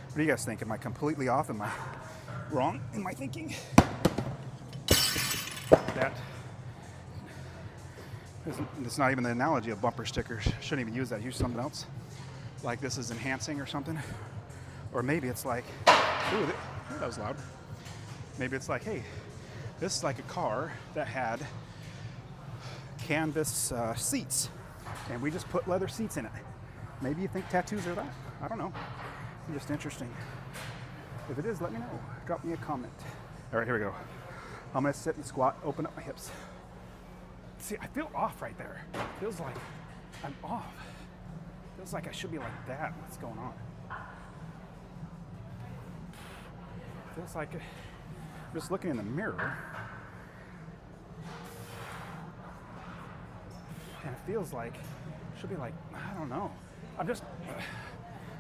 What do you guys think? Am I completely off? Am I wrong in my thinking? That it's not even the analogy of bumper stickers. Shouldn't even use that. Use something else. Like this is enhancing or something. Or maybe it's like, ooh, that was loud. Maybe it's like, hey, this is like a car that had canvas seats, and we just put leather seats in it. Maybe you think tattoos are that. I don't know. It's just interesting. If it is, let me know. Drop me a comment. All right, here we go. I'm gonna sit and squat, open up my hips. See, I feel off right there. It feels like I'm off. It feels like I should be like that. What's going on? It feels like I'm just looking in the mirror, and it feels like it should be like, I don't know. I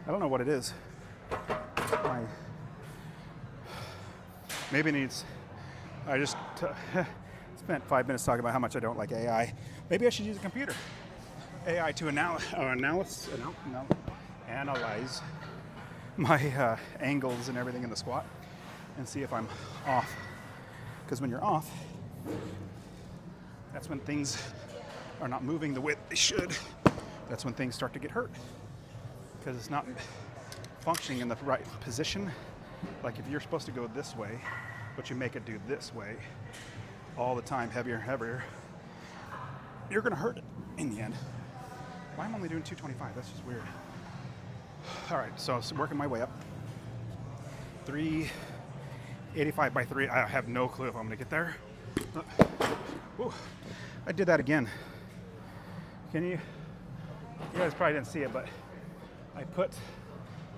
don't know what it is. Maybe it needs, I just spent 5 minutes talking about how much I don't like AI. Maybe I should use a computer. AI to analyze my angles and everything in the squat and see if I'm off. Because when you're off, that's when things are not moving the way they should. That's when things start to get hurt. Because it's not functioning in the right position. Like if you're supposed to go this way, but you make it do this way all the time, heavier and heavier, you're gonna hurt it in the end. Why am I only doing 225? That's just weird. All right, so I was working my way up. 385 by 3. I have no clue if I'm gonna get there. Whew, I did that again. You guys probably didn't see it, but I put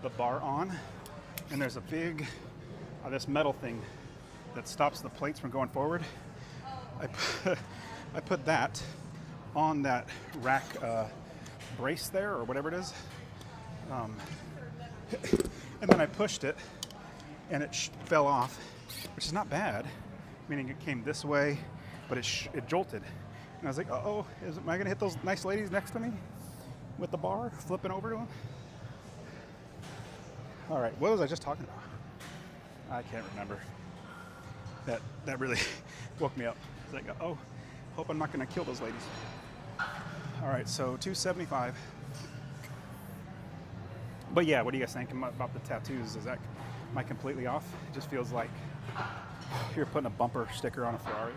the bar on, and there's a big, this metal thing that stops the plates from going forward. I put that on that rack brace there, or whatever it is. And then I pushed it, and it fell off, which is not bad, meaning it came this way, but it jolted. And I was like, uh-oh, am I going to hit those nice ladies next to me with the bar, flipping over to them? All right, what was I just talking about? I can't remember. That really woke me up. It's like, oh, hope I'm not going to kill those ladies. All right, so 275. But yeah, what do you guys think about the tattoos? Am I completely off? It just feels like you're putting a bumper sticker on a Ferrari.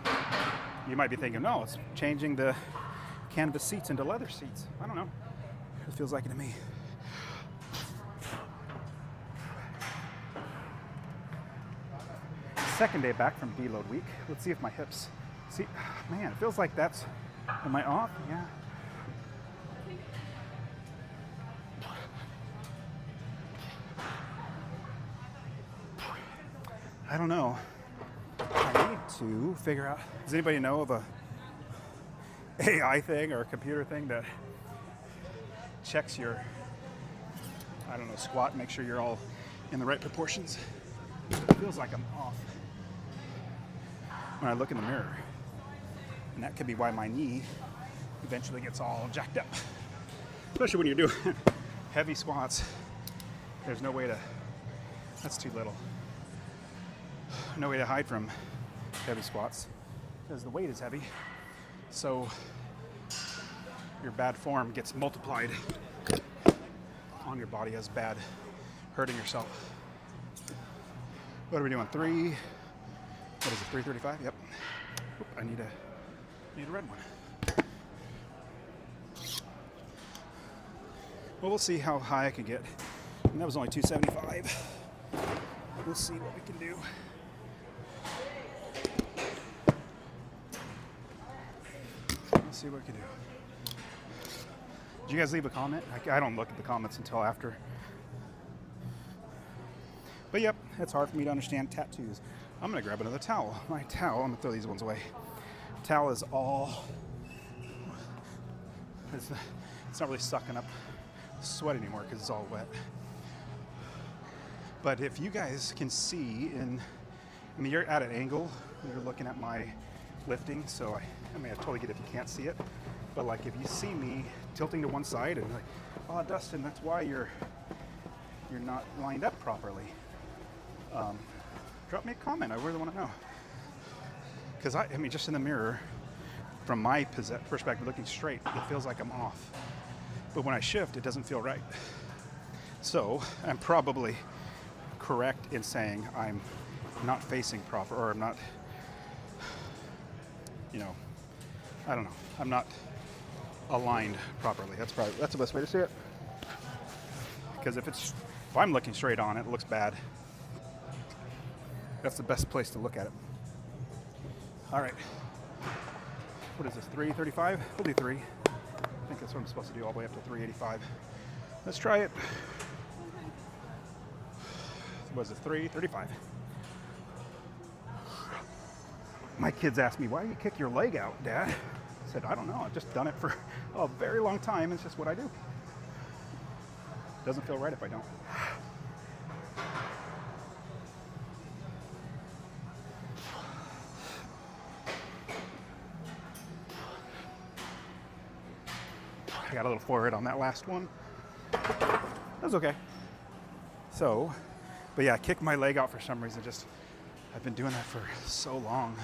You might be thinking, no, it's changing the canvas seats into leather seats. I don't know. It feels like it to me. Second day back from deload week. Let's see if my hips, man, it feels like that's, am I off? Yeah. I don't know. I need to figure out, does anybody know of a AI thing or a computer thing that checks your, I don't know, squat, make sure you're all in the right proportions? It feels like I'm off when I look in the mirror. And that could be why my knee eventually gets all jacked up. Especially when you're doing heavy squats. There's no way to, that's too little. No way to hide from heavy squats because the weight is heavy. So your bad form gets multiplied on your body as bad, hurting yourself. What are we doing? What is it, 335? Yep. Oop, I need a red one. Well, we'll see how high I can get. And that was only 275. We'll see what we can do. Let's see what we can do. Did you guys leave a comment? I don't look at the comments until after. But yep, it's hard for me to understand tattoos. I'm gonna grab another towel. My towel, I'm gonna throw these ones away. Towel is all, it's not really sucking up sweat anymore because it's all wet. But if you guys can see I mean, you're at an angle, you're looking at my lifting, so I mean, I totally get if you can't see it. But like, if you see me tilting to one side and like, oh, Dustin, that's why you're not lined up properly. Drop me a comment. I really want to know. Because I mean, just in the mirror, from my perspective, looking straight, it feels like I'm off. But when I shift, it doesn't feel right. So I'm probably correct in saying I'm not facing proper, or I'm not, I don't know. I'm not aligned properly. That's the best way to see it. Because if I'm looking straight on, it looks bad. That's the best place to look at it. All right. What is this, 335? We'll do 3. I think that's what I'm supposed to do all the way up to 385. Let's try it. What is it, 335? My kids asked me, why do you kick your leg out, Dad? I said, I don't know. I've just done it for a very long time. It's just what I do. Doesn't feel right if I don't. I got a little forehead on that last one. That's okay. So, but yeah, I kicked my leg out for some reason. I've been doing that for so long.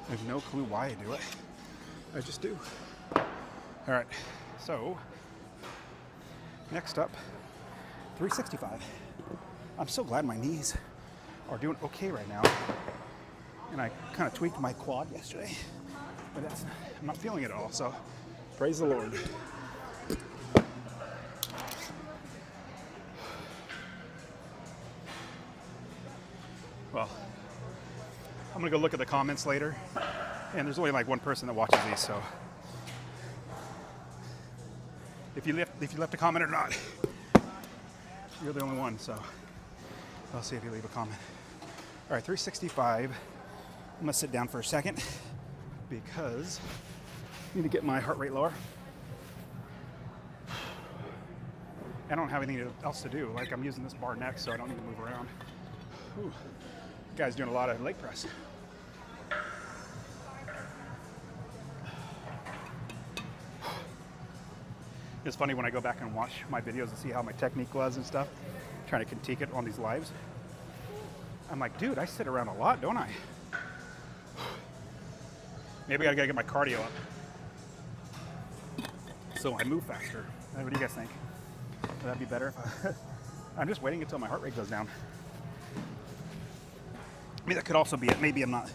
I have no clue why I do it. I just do. All right, so next up, 365. I'm so glad my knees are doing okay right now. And I kind of tweaked my quad yesterday, but I'm not feeling it at all, so praise the Lord. Well, I'm gonna go look at the comments later, and there's only like one person that watches these, so if you left a comment or not, you're the only one, so I'll see if you leave a comment. All right, 365. I'm gonna sit down for a second because I need to get my heart rate lower. I don't have anything else to do. Like, I'm using this bar next, so I don't need to move around. Whew. Guy's doing a lot of leg press. It's funny when I go back and watch my videos and see how my technique was and stuff, trying to critique it on these lives. I'm like, dude, I sit around a lot, don't I? Maybe I gotta get my cardio up so I move faster. What do you guys think? Would that be better if I'm just waiting until my heart rate goes down. I mean, that could also be it. Maybe I'm not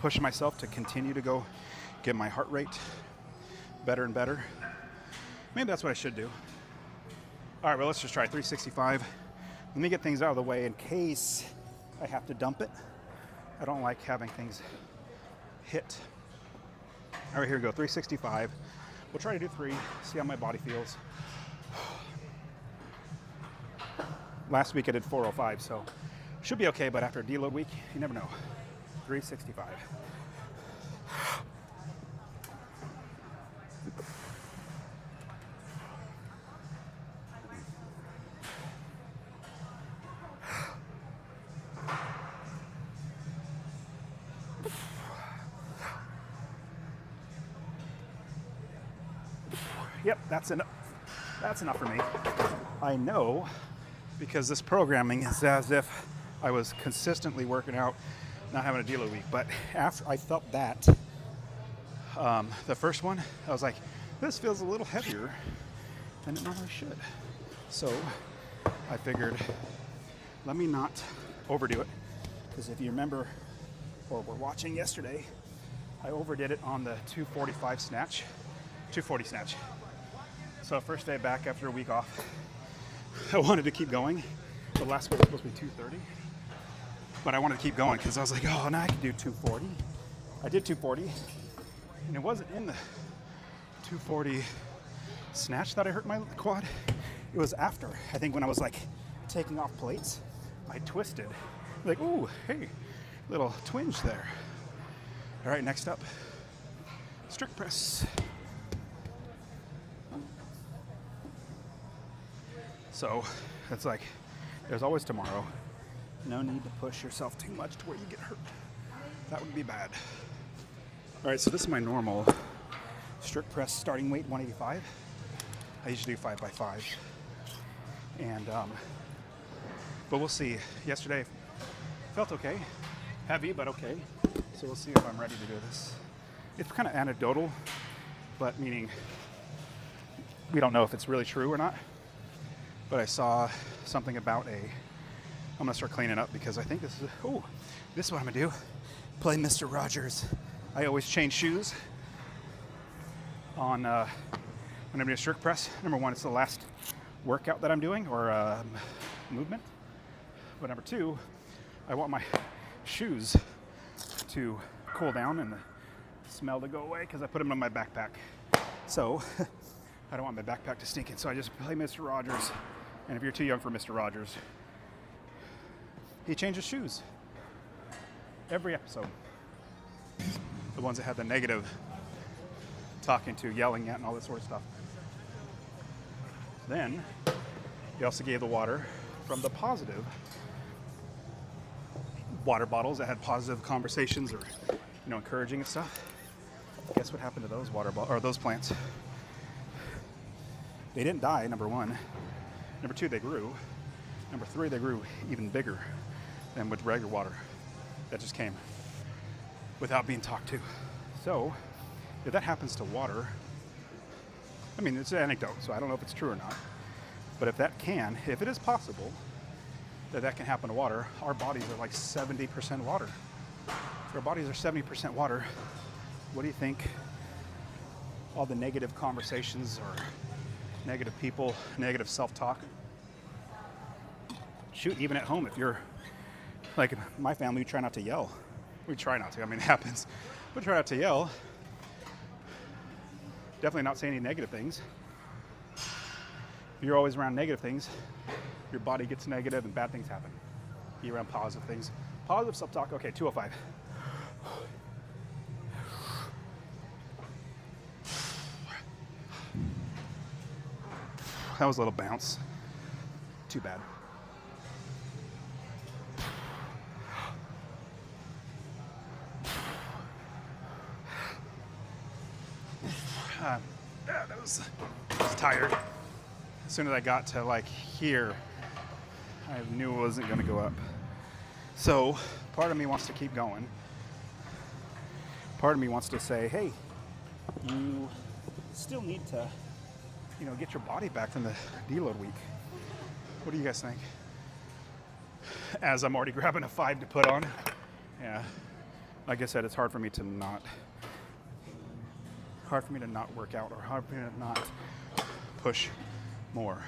pushing myself to continue to go get my heart rate better and better. Maybe that's what I should do. All right, well, let's just try 365. Let me get things out of the way in case I have to dump it. I don't like having things hit. All right, here we go, 365. We'll try to do 3, see how my body feels. Last week I did 405, so should be okay, but after a deload week, you never know. 365. Yep, that's enough. That's enough for me. I know, because this programming is as if I was consistently working out, not having a deload week. But after I felt that, the first one, I was like, this feels a little heavier than it normally should. So I figured, let me not overdo it. Because if you remember, or were watching yesterday, I overdid it on the 245 snatch, 240 snatch. So first day back after a week off, I wanted to keep going. The last one was supposed to be 230, but I wanted to keep going because I was like, oh, now I can do 240. I did 240, and it wasn't in the 240 snatch that I hurt my quad. It was after. I think when I was like taking off plates, I twisted. Like, ooh, hey, little twinge there. All right, next up, strict press. So it's like, there's always tomorrow. No need to push yourself too much to where you get hurt. That would be bad. All right, so this is my normal strict press starting weight, 185. I usually do 5x5. And, but we'll see. Yesterday felt okay. Heavy, but okay. So we'll see if I'm ready to do this. It's kind of anecdotal, but meaning we don't know if it's really true or not. But I saw something about I'm gonna start cleaning up because I think this is what I'm gonna do. Play Mr. Rogers. I always change shoes on when I'm doing strict press. Number one, it's the last workout that I'm doing or movement. But number two, I want my shoes to cool down and the smell to go away because I put them in my backpack. So I don't want my backpack to stink, and so I just play Mr. Rogers. And if you're too young for Mr. Rogers, he changes shoes every episode. The ones that had the negative talking to, yelling at, and all this sort of stuff. Then he also gave the water from the positive water bottles that had positive conversations or encouraging and stuff. Guess what happened to those those plants? They didn't die, number one. Number two, they grew. Number three, they grew even bigger than with regular water that just came without being talked to. So if that happens to water, I mean, it's an anecdote, so I don't know if it's true or not. But if it is possible that can happen to water, our bodies are like 70% water. If our bodies are 70% water, what do you think all the negative conversations or negative people, negative self-talk? Shoot, even at home, if you're like my family, we try not to yell. We try not to, I mean, it happens. But try not to yell. Definitely not say any negative things. If you're always around negative things, your body gets negative and bad things happen. Be around positive things. Positive self-talk, okay, 205. That was a little bounce. Too bad. I was tired. As soon as I got to like here, I knew it wasn't going to go up. So part of me wants to keep going. Part of me wants to say, hey, you still need to, get your body back from the deload week. What do you guys think? As I'm already grabbing a 5 to put on. Yeah, like I said, it's hard for me to not work out, or hard for me to not push more.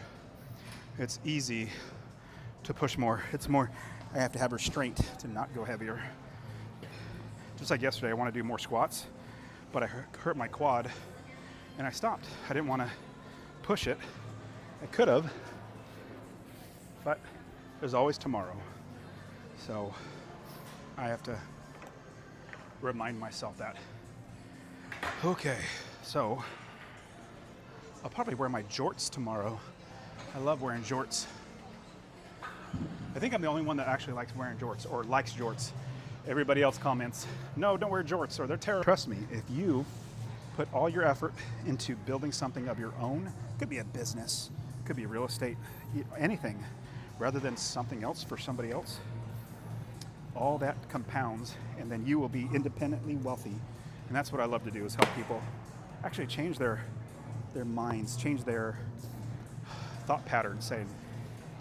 It's easy to push more. It's more, I have to have restraint to not go heavier. Just like yesterday, I want to do more squats, but I hurt my quad and I stopped. I didn't want to push it. I could have, but there's always tomorrow. So I have to remind myself that. Okay, so I'll probably wear my jorts tomorrow. I love wearing jorts. I think I'm the only one that actually likes wearing jorts, or likes jorts. Everybody else comments, no, don't wear jorts, or they're terrible. Trust me, if you put all your effort into building something of your own, it could be a business, it could be real estate, anything, rather than something else for somebody else, all that compounds, and then you will be independently wealthy. And that's what I love to do, is help people actually change their minds, change their thought patterns, saying,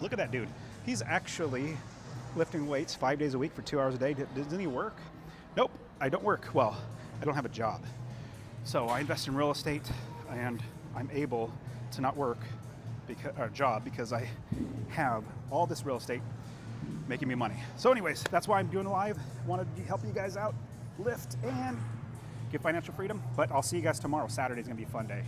look at that dude. He's actually lifting weights 5 days a week for 2 hours a day. Doesn't he work? Nope, I don't work. Well, I don't have a job. So I invest in real estate, and I'm able to not work a job because I have all this real estate making me money. So anyways, that's why I'm doing a live. Wanted to help you guys out, lift and get financial freedom. But I'll see you guys tomorrow. Saturday's gonna be a fun day.